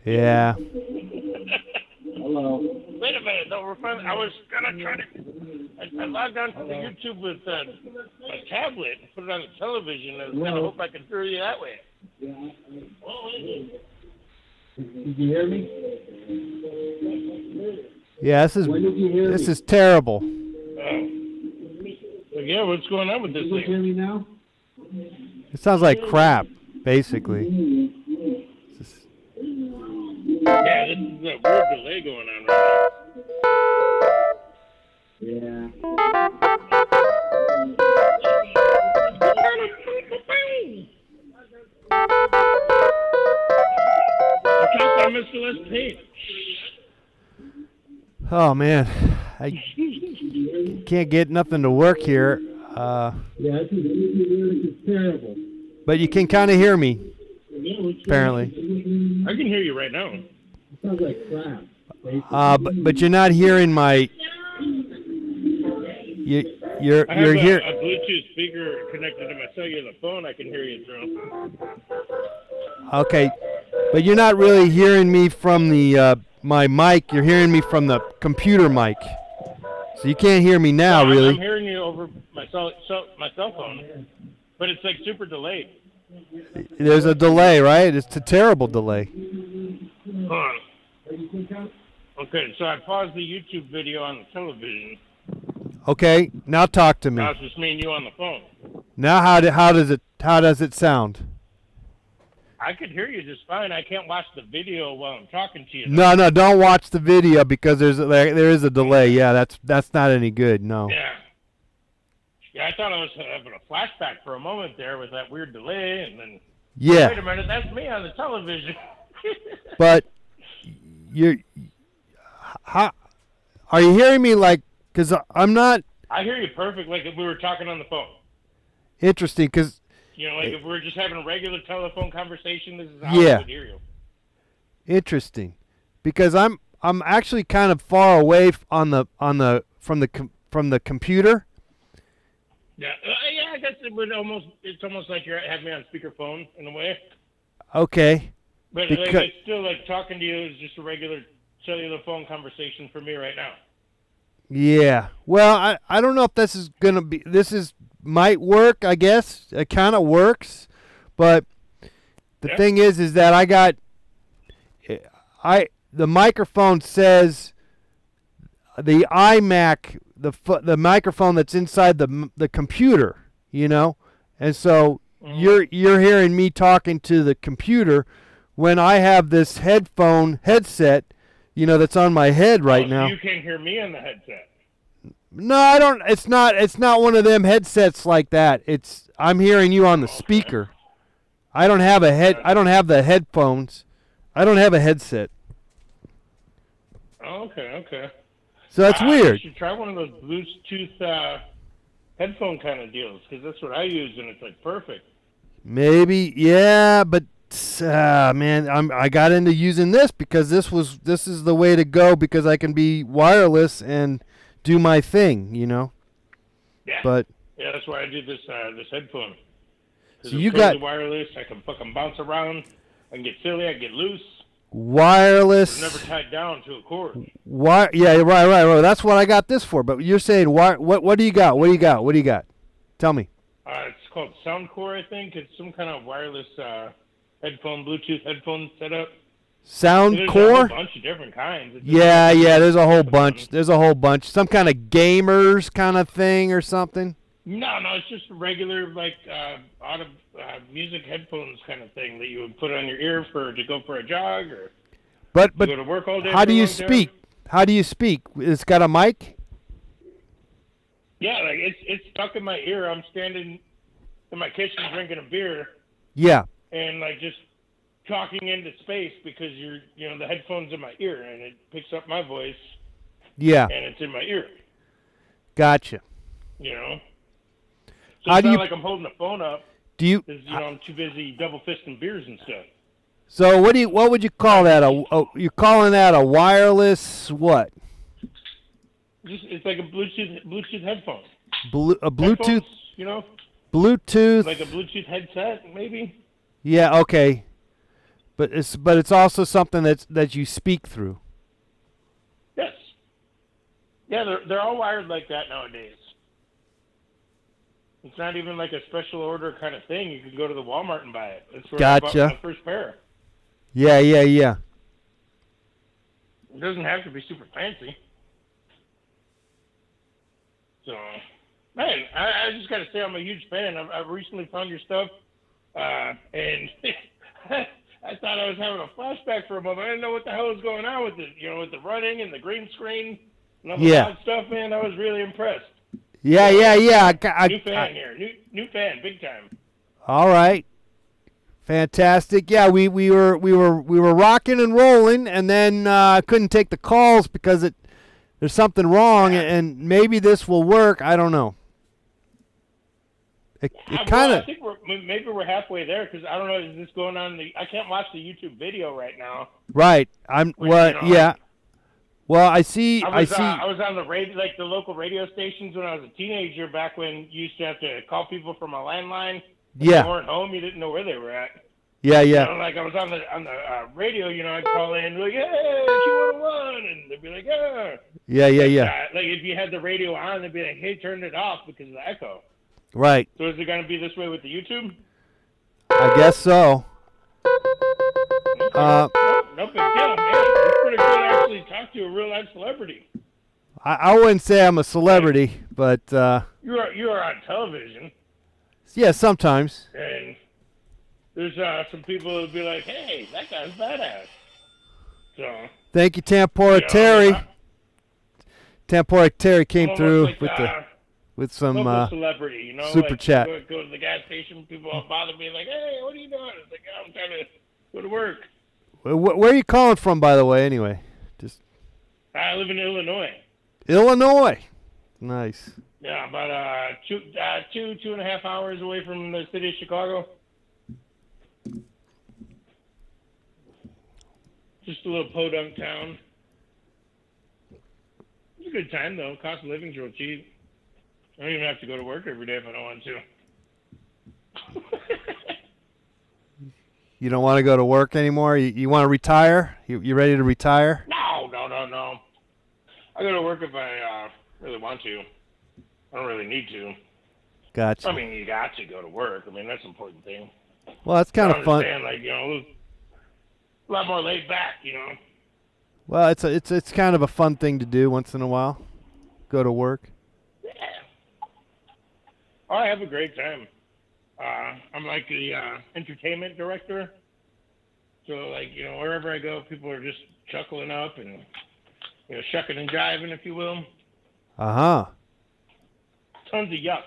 Yeah. Hello? Wait a minute, though. We're finally, I was gonna try to. I logged on to the YouTube with a tablet, put it on the television, and I was gonna hope I could hear you that way. Oh, wait a minute. Did you hear me? Yeah, When did you hear this me? is terrible. So, yeah, what's going on with this Did you hear thing? me now? It sounds like crap, basically. Yeah, this is a weird delay going on right Yeah. now. Mr. Les Payne. Oh man, I can't get nothing to work here. Yeah, it's terrible. But you can kind of hear me, apparently. I can hear you right now. It sounds like crap. But you're not hearing my. You're I have here. a Bluetooth speaker connected to my cellular phone. I can hear you through. Okay, but you're not really hearing me from the my mic. You're hearing me from the computer mic. So you can't hear me now, I'm really. hearing you over my cell phone, but it's like super delayed. There's a delay, right? It's a terrible delay. Hold on. Okay, so I paused the YouTube video on the television. Okay, now talk to me. Now it's just me and you on the phone. Now how does it sound? I could hear you just fine. I can't watch the video while I'm talking to you. No, don't watch the video because there is a delay. Yeah, that's not any good. No. Yeah, I thought I was having a flashback for a moment there with that weird delay, and then Yeah. wait a minute, that's me on the television. But how are you hearing me? Like, because I'm not I hear you perfect, like if we were talking on the phone. interesting. Because You know, like if we were just having a regular telephone conversation, this is how Yeah. I would hear you. interesting, because I'm actually kind of far away from the computer. Yeah, I guess it's almost like you have me on speakerphone in a way. Okay. But like, it's still like talking to you is just a regular cellular phone conversation for me right now. Yeah. Well, I don't know if this is gonna be. Might work. I guess it kind of works, but the thing is that the microphone says the iMac, the microphone that's inside the computer, you know, and so you're hearing me talking to the computer when I have this headset, you know, that's on my head right now. You can't hear me on the headset. No, I don't. It's not one of them headsets like that. I'm hearing you on the speaker. I don't have I don't have the headphones. I don't have a headset. Okay. So that's weird. You should try one of those Bluetooth headphone kind of deals, because that's what I use, and it's like perfect. Maybe, yeah, but man, I got into using this because this is the way to go because I can be wireless and do my thing, you know. Yeah. But yeah, that's why I do this headphone. So it's you totally got wireless. I can fucking bounce around. I can get silly. I can get loose. wireless. I'm never tied down to a cord. Yeah, right. That's what I got this for. But you're saying what do you got? What do you got? Tell me. It's called Soundcore, I think. It's some kind of wireless Bluetooth headphone setup. There's a whole Soundcore? bunch of different kinds. Yeah, there's a whole bunch. Some kind of gamers kind of thing or something. No, it's just a regular music headphones kind of thing that you would put on your ear to go for a jog or But go to work all day. how do you speak? How do you speak? It's got a mic? Yeah, like it's stuck in my ear. I'm standing in my kitchen drinking a beer. Yeah. And like just talking into space because the headphones in my ear and it picks up my voice. Yeah. And it's in my ear. Gotcha. You know. So How it's do not you like I'm holding the phone up. do you? Because I'm too busy double fisting beers and stuff. So what would you call that? You're calling that a wireless what? It's like a Bluetooth headphone. A Bluetooth. Headphones, you know. Bluetooth. Like a Bluetooth headset, maybe. Yeah. Okay. But it's also something that you speak through. Yes. Yeah, they're all wired like that nowadays. It's not even like a special order kind of thing. You can go to the Walmart and buy it. That's where I bought my first pair. Yeah. It doesn't have to be super fancy. So, man, I just got to say I'm a huge fan. I've recently found your stuff, and I thought I was having a flashback for a moment. I didn't know what the hell was going on with it, with the running and the green screen and all that stuff, man. I was really impressed. Yeah. New fan here. New fan, big time. All right. Fantastic. Yeah, we were rocking and rolling, and then I couldn't take the calls because there's something wrong, and maybe this will work. I don't know. It kind of. I think maybe we're halfway there because I don't know. Is this going on? I can't watch the YouTube video right now. Right. Yeah. Well, I see. I was on the radio, like the local radio stations when I was a teenager. Back when you used to have to call people from a landline. Yeah. If they weren't home, you didn't know where they were at. Yeah, yeah. You know, like I was on the radio, you know, I'd call in like, hey, Q101, and they'd be like, yeah. Yeah. Like if you had the radio on, they'd be like, hey, turn it off because of the echo. Right. So is it going to be this way with the YouTube? I guess so. No big deal, man. It's pretty good to actually talk to a real life celebrity. I wouldn't say I'm a celebrity, but You are on television. Yeah, sometimes. And there's some people who'll be like, hey, that guy's badass. So. Thank you, Tampora Terry. Tampora Terry came through like, with some celebrity, you know, super like, chat. Go to the gas station, people all bother me like, hey, what are you doing? It's like, oh, I'm trying to go to work. Where are you calling from, by the way? Anyway, just. I live in Illinois. Illinois, nice. Yeah, about 2.5 hours away from the city of Chicago. Just a little podunk town. It's a good time though. Cost of living's real cheap. I don't even have to go to work every day if I don't want to. You don't want to go to work anymore? You want to retire? You ready to retire? No. I go to work if I really want to. I don't really need to. Gotcha. I mean, you got to go to work. I mean, that's an important thing. Well, that's kind of fun. Like, you know, a lot more laid back, you know. Well, it's kind of a fun thing to do once in a while. Go to work. Yeah. Oh, I have a great time. I'm like the entertainment director. So, like, you know, wherever I go, people are just chuckling up and, you know, shucking and jiving, if you will. Uh-huh. Tons of yucks.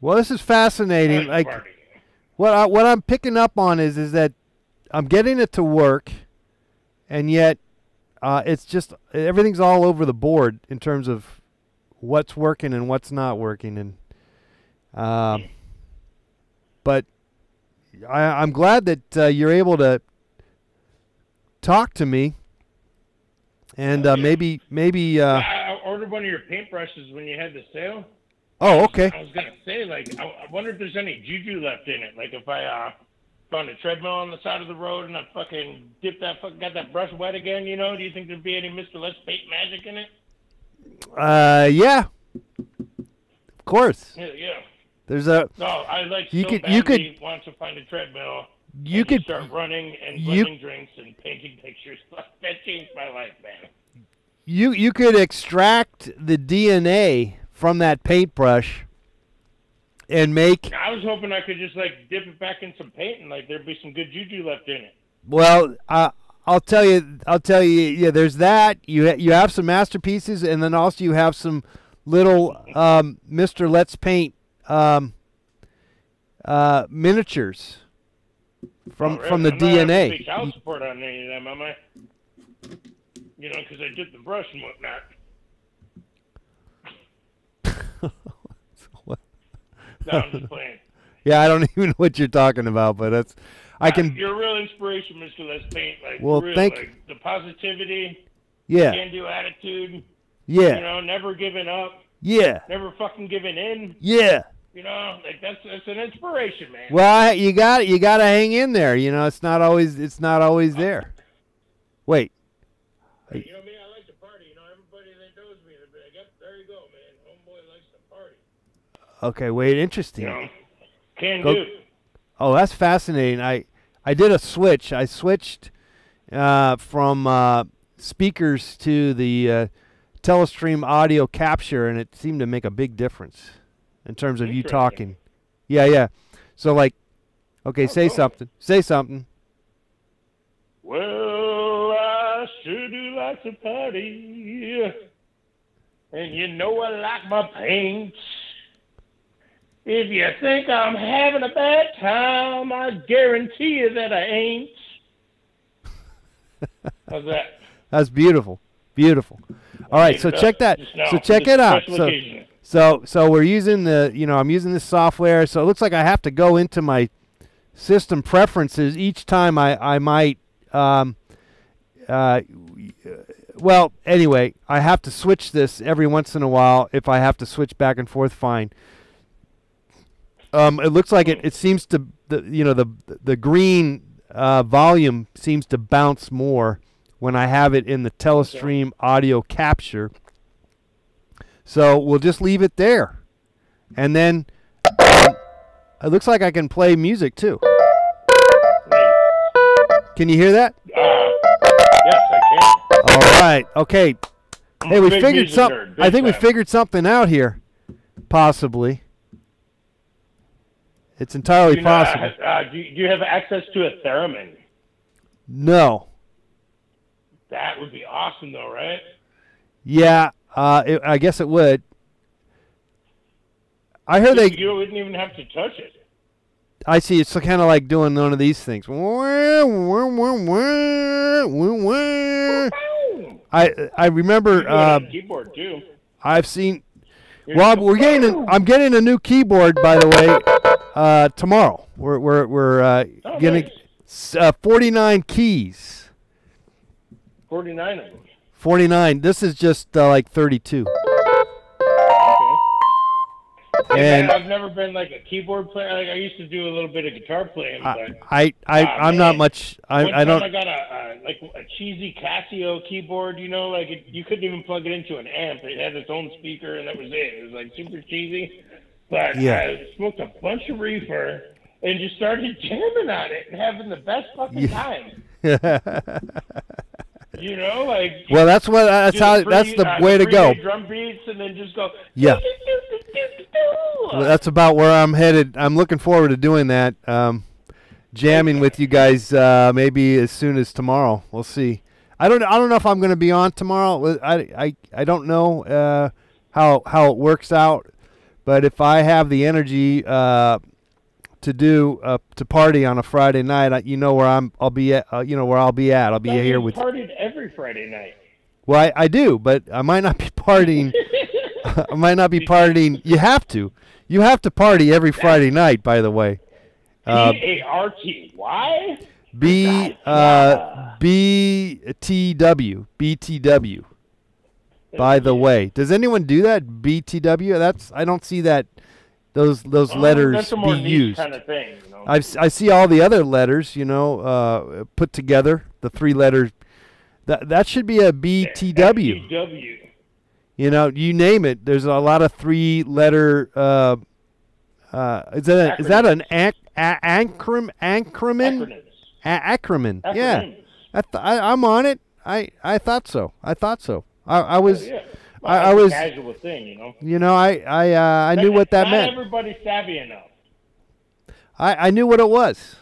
Well, this is fascinating. Like, what I'm picking up on is that I'm getting it to work, and yet it's just everything's all over the board in terms of what's working and what's not working, and but I'm glad that you're able to talk to me, and maybe. I ordered one of your paintbrushes when you had the sale. Oh, okay. I was gonna say, like, I wonder if there's any juju left in it. Like, if I found a treadmill on the side of the road and I fucking got that brush wet again, you know, do you think there'd be any Mr. Let's Paint magic in it? Yeah. Of course. Yeah. There's a. No, I like you so could badly you could want to find a treadmill. You could start running and blending drinks and painting pictures. That changed my life, man. You could extract the DNA from that paintbrush and make. I was hoping I could just like dip it back in some paint and like there'd be some good juju left in it. Well, I'll tell you. Yeah, there's that. You have some masterpieces, and then also you have some little Mr. Let's Paint miniatures from the DNA. I'm not pay child support on any of them, am I? You know, because I did the brush and whatnot. No, I'm just playing. Yeah, I don't even know what you're talking about, but that's I can. You're a real inspiration, Mr. Let's Paint. Like, well, real, thank like, the positivity. Yeah. Can-do attitude. Yeah. You know, never giving up. Yeah. Never fucking giving in. Yeah. You know, like that's an inspiration, man. Well, you got to hang in there. You know, it's not always there. Wait. Hey, you know me, I like to party. You know, everybody that knows me, they'll be like, yep, there you go, man. Homeboy likes to party. Okay, wait, interesting. You know, can do. Oh, that's fascinating. I did a switch. I switched from speakers to the Telestream audio capture, and it seemed to make a big difference in terms of you talking. Yeah. So, like, okay, say something. Say something. Well, I sure do like to party, and you know I like my paint. If you think I'm having a bad time, I guarantee you that I ain't. How's that? That's beautiful. Beautiful. All right, so check that. So check it out. So we're using the, I'm using this software. So it looks like I have to go into my system preferences each time I might, well, anyway, I have to switch this every once in a while. If I have to switch back and forth, fine. It looks like it seems to, the green volume seems to bounce more when I have it in the Telestream audio capture. So we'll just leave it there. And then it looks like I can play music too. Can you hear that? Yes, I can. All right. Okay. Hey, we figured something. I think we figured something out here. Possibly. It's entirely possible. Do you have access to a theremin? No. That would be awesome, though, right? Yeah, I guess it would. I heard You wouldn't even have to touch it. I see. It's kind of like doing one of these things. I remember. Keyboard too. I've seen. Well, I'm getting a new keyboard, by the way. Tomorrow we're getting 49 keys. 49 of them. 49. This is just like 32. Okay. And I've never been like a keyboard player. Like I used to do a little bit of guitar playing, but I'm not much. I don't. I got a cheesy Casio keyboard. You couldn't even plug it into an amp. It had its own speaker, and that was it. It was like super cheesy. But yeah. I smoked a bunch of reefer and just started jamming on it and having the best fucking time. Well, that's the way to go. Drum beats and then just go. Yeah. Well, that's about where I'm headed. I'm looking forward to doing that. Jamming with you guys maybe as soon as tomorrow. We'll see. I don't know if I'm going to be on tomorrow. I don't know how it works out, but if I have the energy to party on a Friday night, where I'll be at. Where I'll be at. I'll be here with. Partied every Friday night. Well, I do, but I might not be partying. I might not be partying. You have to. You have to party every Friday night, by the way. P-A-R-T. Why? BTW. BTW. By the way. Does anyone do that? BTW? I don't see that those letters that's a more be niche used. kind of thing, I see all the other letters, put together, the three letters. That should be a BTW. BTW. You name it. There's a lot of three-letter. Is that an acronym? Acronym. Yeah. I'm on it. I thought so. I was. Yeah. Well, I was. A casual thing, I knew what that meant. Not everybody's savvy enough. I knew what it was.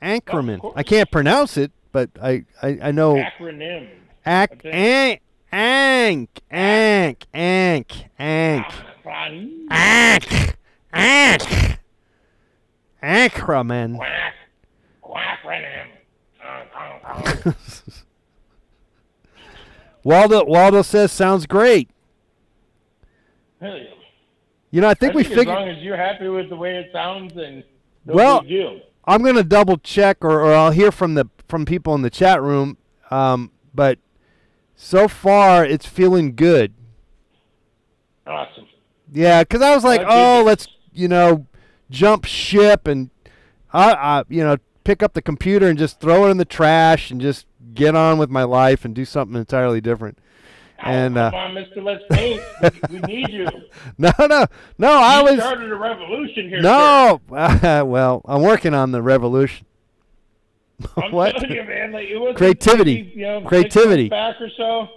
Acronym. I can't pronounce it, but I know. Acronym. Acronym. Waldo says sounds great. Hell yeah. I think we figured. As long as you're happy with the way it sounds, and no big deal. I'm gonna double check, or I'll hear from people in the chat room. But so far, it's feeling good. Awesome. Yeah, because I was like, let's jump ship and pick up the computer and just throw it in the trash and just get on with my life and do something entirely different. Come on, Mr. Let's Paint. We need you. No. You started a revolution here. No. Well, I'm working on the revolution. I'm What? telling you, man. Like, it wasn't Creativity. maybe, Creativity. 6 months back or so,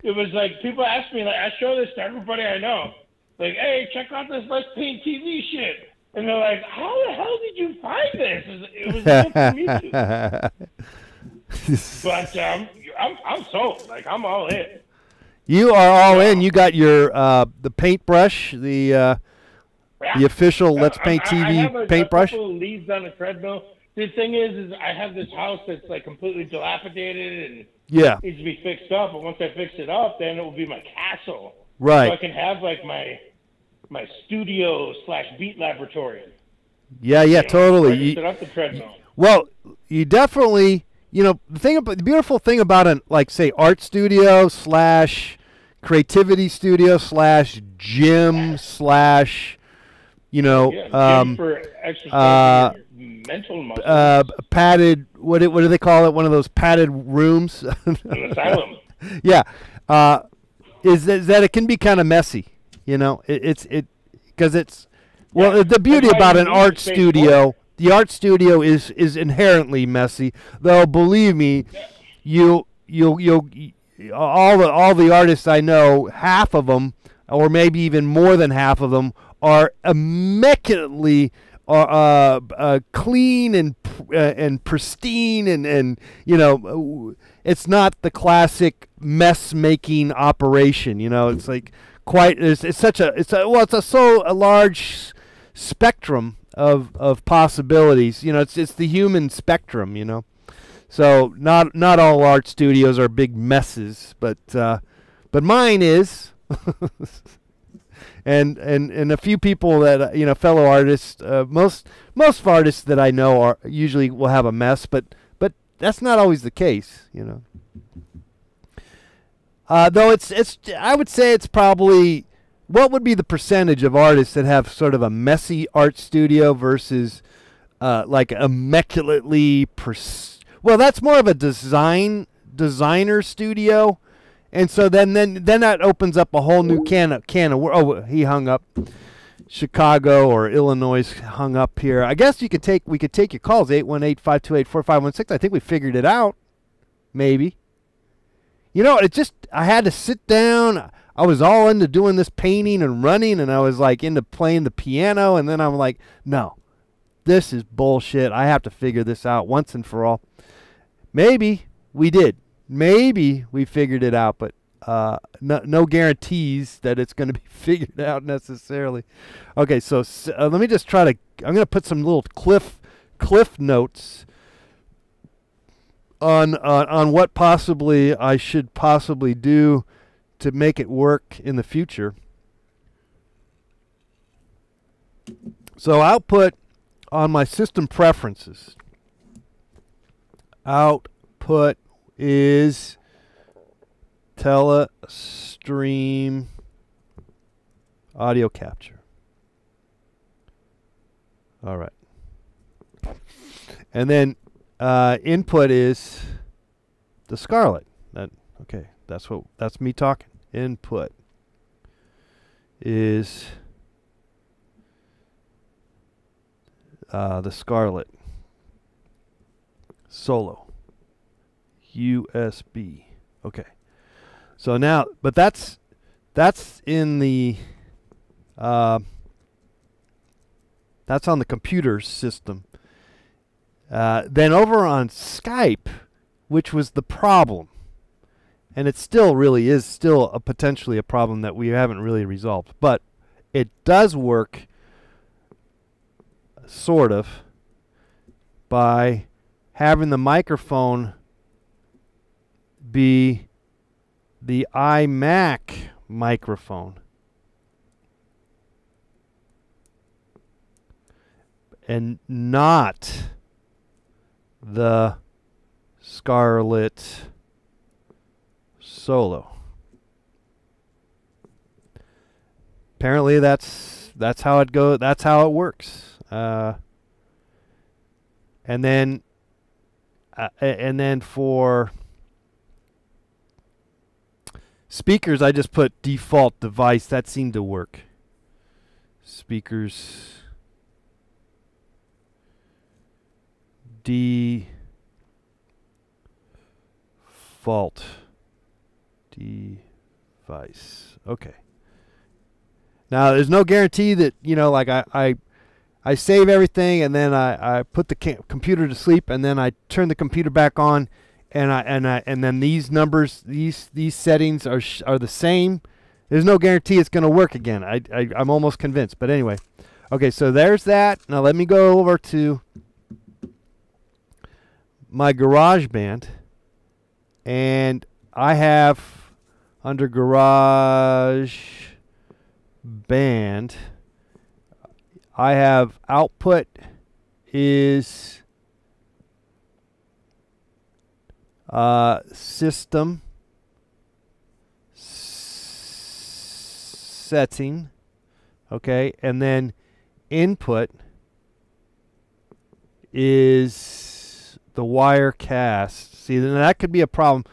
it was like people ask me, like, I show this to everybody I know. Like, hey, check out this Let's Paint TV shit. And they're like, how the hell did you find this? It was from YouTube. But I'm sold. Like, I'm all in. You are all in. You got your the paintbrush, the The official Let's Paint I TV have a paintbrush? couple of leads on a treadmill. The thing is I have this house that's like completely dilapidated and Yeah. needs to be fixed up. But once I fix it up, then it will be my castle. Right. So I can have like my studio / beat laboratory. Yeah, You know, totally. where I can set up the treadmill. Well, you definitely, the beautiful thing about an, like, say, art studio / creativity studio / gym / Gym for exercising your mental muscles. padded, what do they call it? One of those padded rooms. An asylum. Yeah, is that it can be kind of messy, because it's the beauty That's why about you an need art space studio. for it. The art studio is inherently messy, though. Believe me, you'll all the artists I know, half of them, or maybe even more than half of them, are immaculately clean and pristine, and it's not the classic mess making operation. It's like it's a large spectrum of possibilities. It's the human spectrum. So not all art studios are big messes, but mine is. And a few people that fellow artists, most artists that I know are usually will have a mess, but that's not always the case, Though it's I would say it's probably, what would be the percentage of artists that have sort of a messy art studio versus like immaculately well, that's more of a designer studio. And so then that opens up a whole new can of he hung up. Chicago or Illinois hung up here. I guess we could take your calls, 818-528-4516. I think we figured it out. Maybe. I had to sit down. I was all into doing this painting and running, and I was like into playing the piano, and then I'm like, no, this is bullshit. I have to figure this out once and for all. Maybe we did. Maybe we figured it out, but no guarantees that it's going to be figured out necessarily. Okay, so let me just I'm going to put some little cliff notes on what possibly I should possibly do to make it work in the future. So output on my system preferences. Output is telestream audio capture. All right. And then input is the Scarlett. That's me talking. Input is the Scarlett Solo USB. Okay. So now, but that's in the that's on the computer system. Then over on Skype, which was the problem, and it still really is still potentially a problem that we haven't really resolved, but it does work sort of by having the microphone be the iMac microphone. And not the Scarlett Solo. Apparently that's how it goes. That's how it works. And then for speakers, I just put default device. That seemed to work. Speakers. Default device. Okay. Now, there's no guarantee that, like I save everything and then I put the computer to sleep and then I turn the computer back on and then these numbers, these settings are the same There's no guarantee it's going to work again. I'm almost convinced. But anyway. Okay, so there's that. Now let me go over to my GarageBand. And I have under GarageBand, I have output is system setting, okay, and then input is the Wirecast. See, then that could be a problem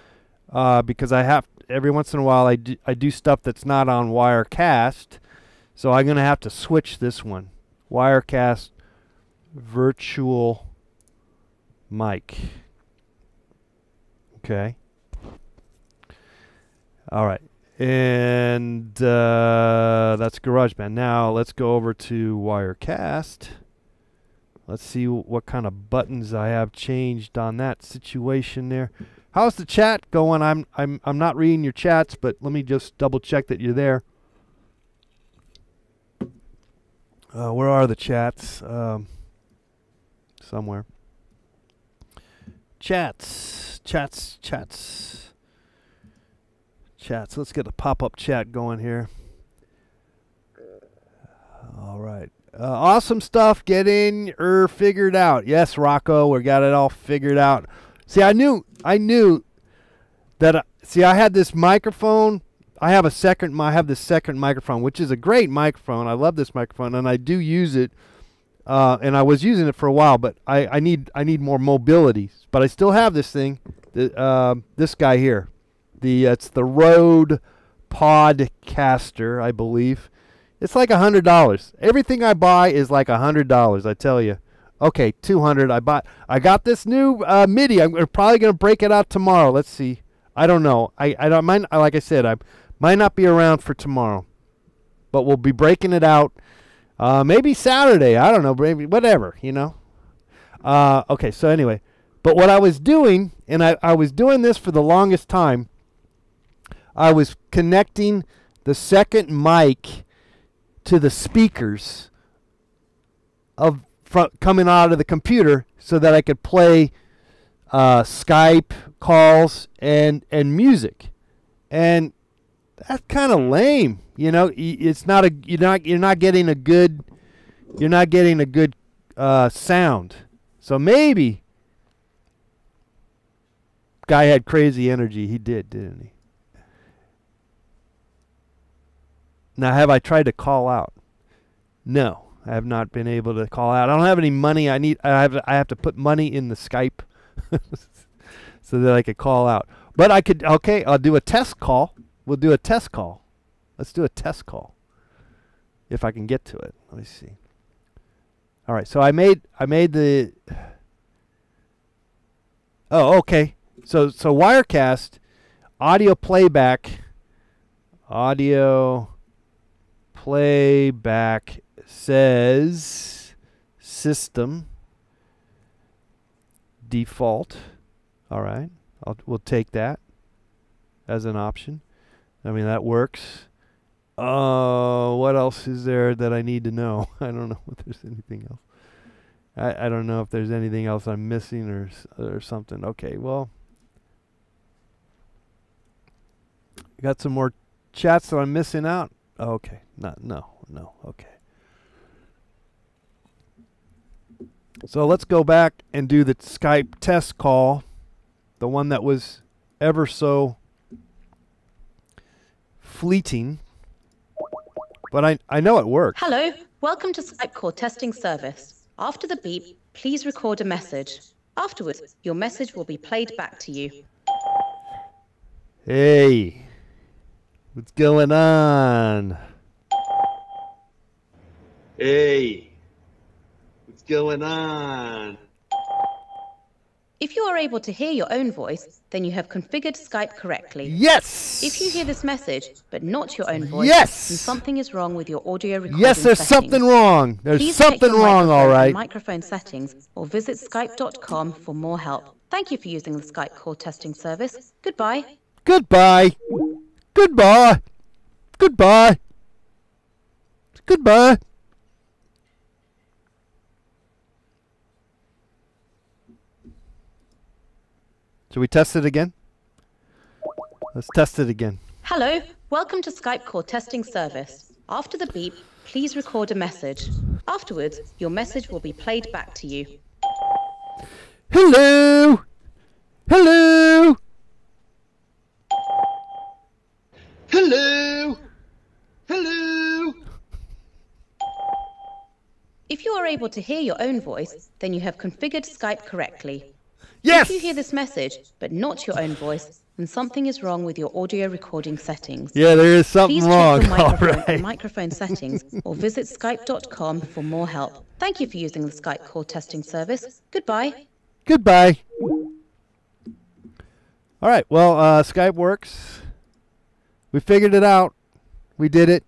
because I have every once in a while I do stuff that's not on Wirecast, so I'm gonna have to switch this one, Wirecast virtual mic. Okay. All right. And that's GarageBand. Now let's go over to Wirecast. Let's see what kind of buttons I have changed on that situation there. How's the chat going? I'm not reading your chats, but let me just double check that you're there. Where are the chats? Somewhere. Chats. Let's get a pop-up chat going here. All right. Awesome stuff getting figured out. Yes, Rocco, we got it all figured out. See, I knew that. See, I had this microphone. I have the second microphone, which is a great microphone. I love this microphone, and I do use it. And I was using it for a while, but I need more mobility. But I still have this thing. This guy here. It's the Rode Podcaster, I believe. It's like $100. Everything I buy is like $100, I tell you. Okay, $200. I got this new MIDI. I'm probably gonna break it out tomorrow. Let's see. I don't know. I don't mind. Like I said, I might not be around for tomorrow, but we'll be breaking it out. Maybe Saturday. I don't know. Maybe whatever. You know. Okay. So anyway, but what I was doing, and I was doing this for the longest time. I was connecting the second mic to the speakers coming out of the computer so that I could play Skype calls and music, and that's kind of lame, you know. It's not you're not getting a good sound. So maybe guy had crazy energy. He didn't he? Now, have I tried to call out? No, I have not been able to call out. I don't have any money. I have to put money in the Skype so that I could call out. But I could. Okay, I'll do a test call. We'll do a test call. Let's do a test call. If I can get to it. Let me see. All right. So I made the. Oh, okay. So Wirecast, audio playback says system default. All right, we'll take that as an option. I mean, that works. What else is there that I need to know? I don't know if there's anything else. I don't know if there's anything else I'm missing or something. Okay, well, got some more chats that I'm missing out. Okay, no. Okay. So let's go back and do the Skype test call, the one that was ever so fleeting, but I know it worked. Hello, welcome to Skype call testing service. After the beep, please record a message. Afterwards, your message will be played back to you. Hey, what's going on? Hey, what's going on? If you are able to hear your own voice, then you have configured Skype correctly. Yes! If you hear this message, but not your own voice, yes! then something is wrong with your audio recording Yes, there's settings. something wrong. There's Please something check your wrong, all right. microphone settings, or visit skype.com for more help. Thank you for using the Skype call testing service. Goodbye. Goodbye. Goodbye. Goodbye. Goodbye. Should we test it again? Let's test it again. Hello, welcome to Skype call testing service. After the beep, please record a message. Afterwards, your message will be played back to you. Hello. Hello. Hello! Hello! If you are able to hear your own voice, then you have configured Skype correctly. Yes! If you hear this message, but not your own voice, then something is wrong with your audio recording settings. Yeah, there is something Please wrong. check the microphone All right. and microphone settings or visit skype.com for more help. Thank you for using the Skype call testing service. Goodbye. Goodbye. All right, well, Skype works. We figured it out. We did it.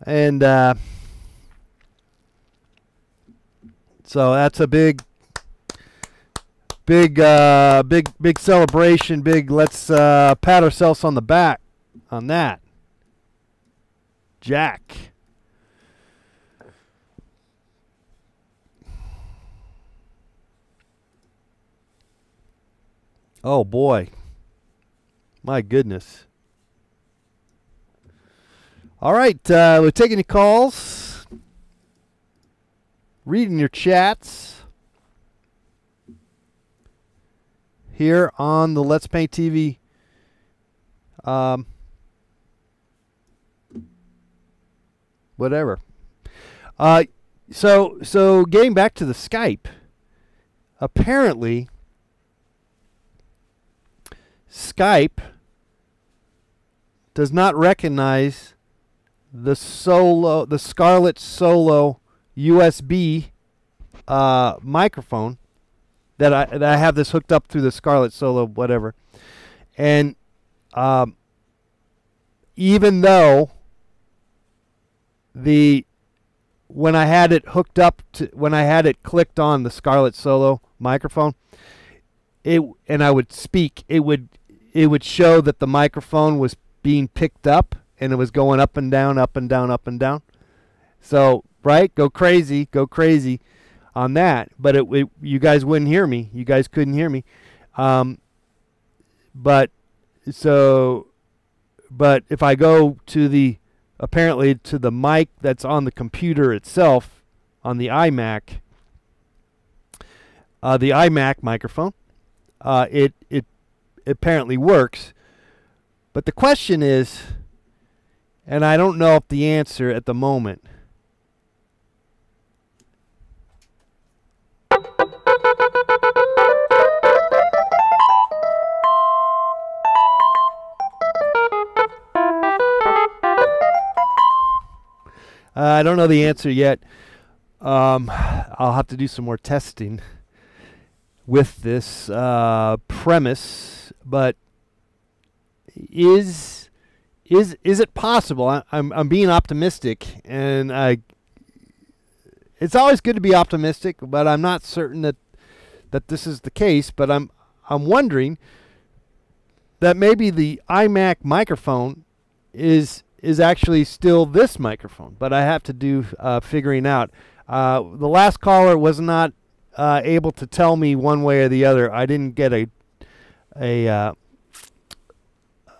And so that's a big celebration. Let's pat ourselves on the back on that. Jack. Oh boy. My goodness. All right, we're taking your calls, reading your chats here on the Let's Paint TV whatever. So getting back to the Skype, apparently Skype does not recognize the Scarlett Solo USB microphone that I have this hooked up through the Scarlett Solo whatever, and even though when I had it hooked up to when I had it clicked on the Scarlett Solo microphone, and I would speak, it would show that the microphone was being picked up. And it was going up and down, up and down, up and down. So, right, go crazy on that. But you guys wouldn't hear me. You guys couldn't hear me. But if I go to apparently to the mic that's on the computer itself, on the iMac microphone, it apparently works. But the question is, and I don't know if the answer at the moment. I don't know the answer yet. I'll have to do some more testing with this premise, but is it possible? I'm being optimistic, and it's always good to be optimistic, but I'm not certain that this is the case. But I'm wondering that maybe the iMac microphone is actually still this microphone, but I have to do figuring out. The last caller was not able to tell me one way or the other. I didn't get a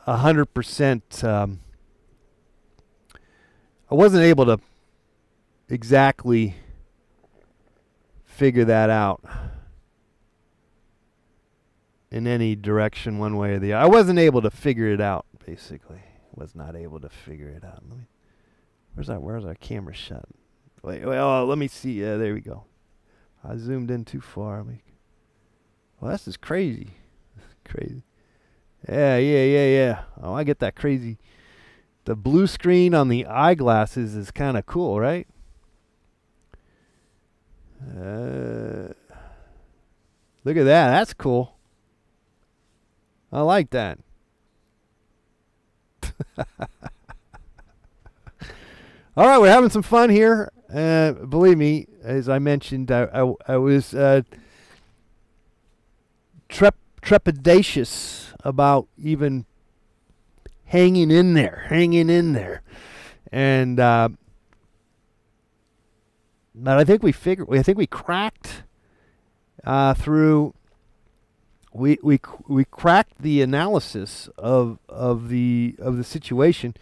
100%. I wasn't able to exactly figure that out in any direction, one way or the other. I wasn't able to figure it out, basically. Was not able to figure it out. Where's our camera shot? Wait, let me see. Yeah, there we go. I zoomed in too far. Well, this is crazy. Crazy. Yeah. Oh, I get that crazy. The blue screen on the eyeglasses is kind of cool, right? Look at that. That's cool. I like that. All right, we're having some fun here. Believe me, as I mentioned, I was trepidatious about even hanging in there, and but I think we cracked through. We cracked the analysis of the situation,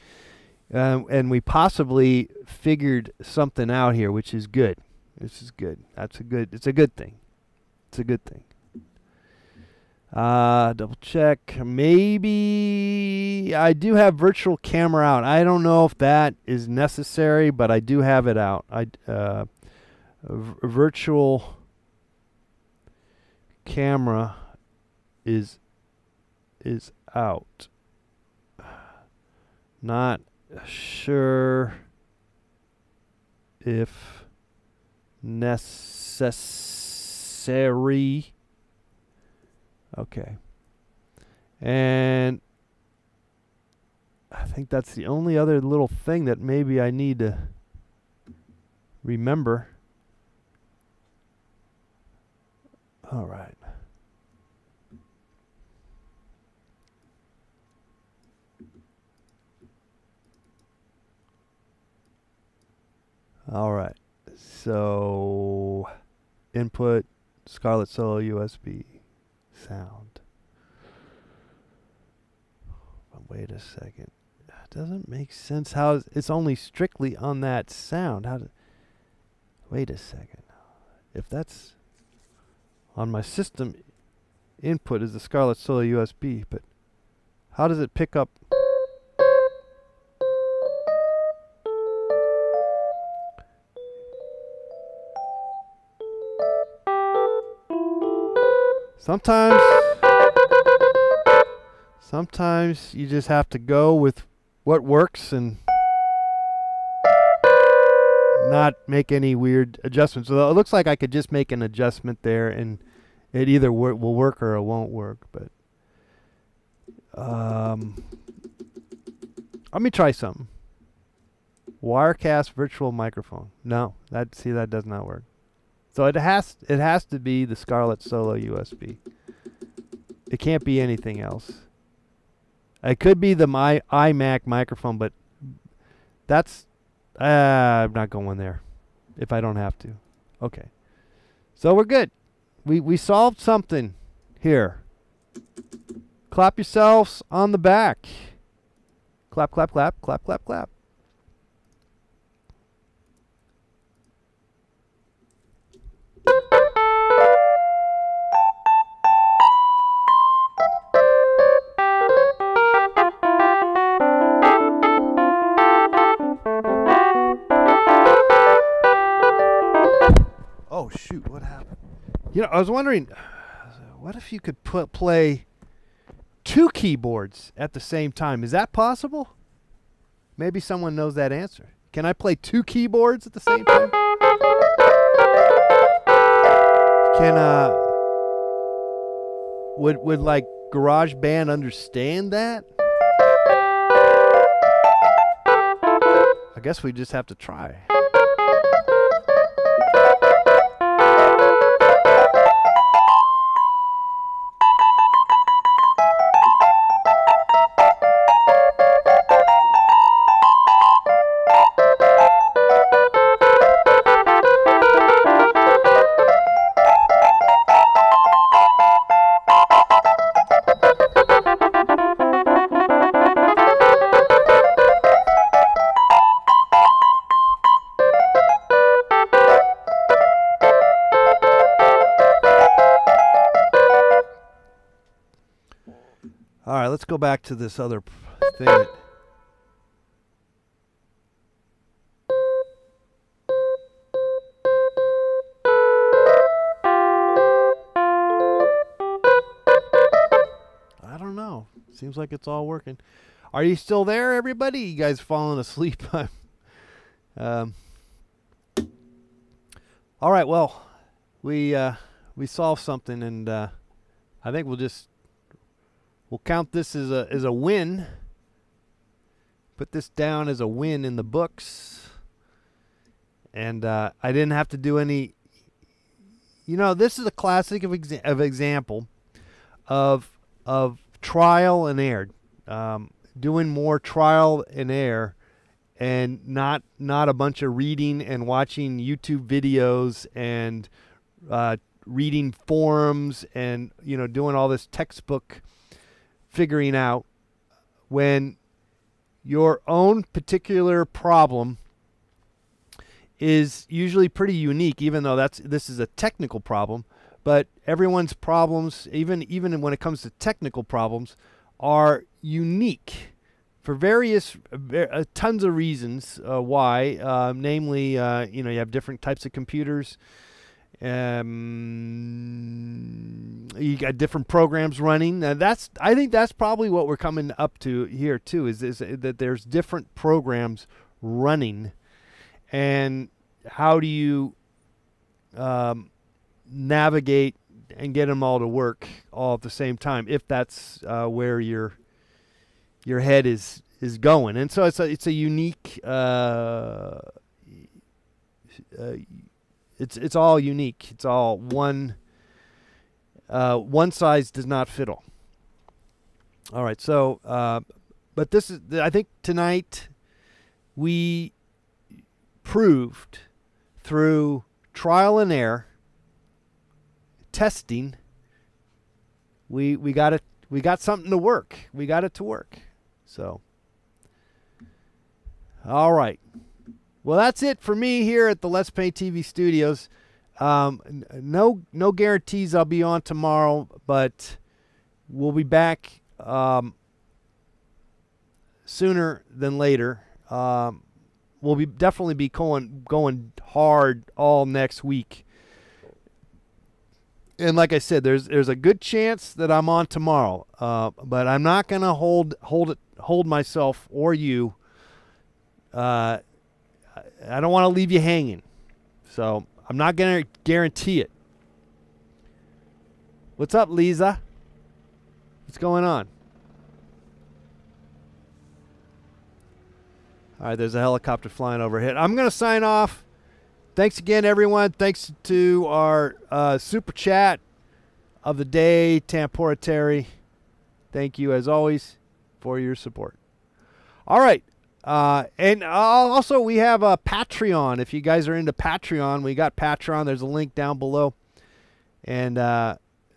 and we possibly figured something out here, which is good. This is good. It's a good thing. It's a good thing. Double check. Maybe I do have virtual camera out. I don't know if that is necessary, but I do have it out. Virtual camera is out. Not sure if necessary. Okay. And I think that's the only other little thing that maybe I need to remember. All right. All right. So input Scarlett Solo USB sound. Wait a second. It doesn't make sense how it's only strictly on that sound. Wait a second. If that's on my system input is the Scarlett Solo USB, but how does it pick up? Sometimes you just have to go with what works and not make any weird adjustments. So it looks like I could just make an adjustment there and it either will work or it won't work. But let me try something. Wirecast virtual microphone. No, that does not work. So it has to be the Scarlett Solo USB. It can't be anything else. It could be the iMac microphone, but that's I'm not going there if I don't have to. Okay. So we're good. We solved something here. Clap yourselves on the back. Clap, clap, clap, clap, clap, clap. Oh shoot, what happened? You know, I was wondering, what if you could play two keyboards at the same time? Is that possible? Maybe someone knows that answer. Can I play two keyboards at the same time? Would like GarageBand understand that? I guess we just have to try. All right, let's go back to this other thing. I don't know. Seems like it's all working. Are you still there, everybody? You guys falling asleep? All right. Well, we solved something, and I think we'll count this as a win. Put this down as a win in the books. And I didn't have to do any. You know, this is a classic example of trial and error. doing more trial and error, and not a bunch of reading and watching YouTube videos and reading forums and doing all this textbook figuring out, when your own particular problem is usually pretty unique, even though this is a technical problem. But everyone's problems, even when it comes to technical problems, are unique for various tons of reasons why. Namely, you have different types of computers. You got different programs running. I think that's probably what we're coming up to here too. Is that there's different programs running, and how do you navigate and get them all to work all at the same time, if that's where your head is going. And so it's a unique. It's all unique. It's all one. One size does not fit all. All right. So, but this is. I think tonight we proved through trial and error, testing. We got it. We got something to work. We got it to work. So, all right. Well, that's it for me here at the Let's Paint TV studios. No guarantees I'll be on tomorrow, but we'll be back sooner than later. We'll definitely be going hard all next week. And like I said, there's a good chance that I'm on tomorrow, but I'm not gonna hold myself or you. I don't want to leave you hanging, so I'm not going to guarantee it. What's up, Lisa? What's going on? All right, there's a helicopter flying overhead. I'm going to sign off. Thanks again, everyone. Thanks to our super chat of the day, Tampora Terry. Thank you, as always, for your support. All right. And also we have a Patreon. If you guys are into Patreon, we got Patreon. There's a link down below. And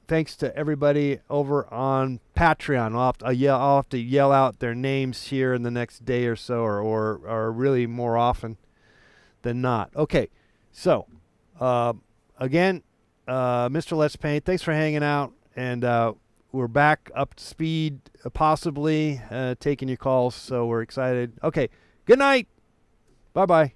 thanks to everybody over on Patreon. I'll have to yell out their names here in the next day or so, or really more often than not. Okay, so again, Mr. Let's Paint, thanks for hanging out, and we're back up to speed, possibly taking your calls, so we're excited. Okay, good night. Bye-bye.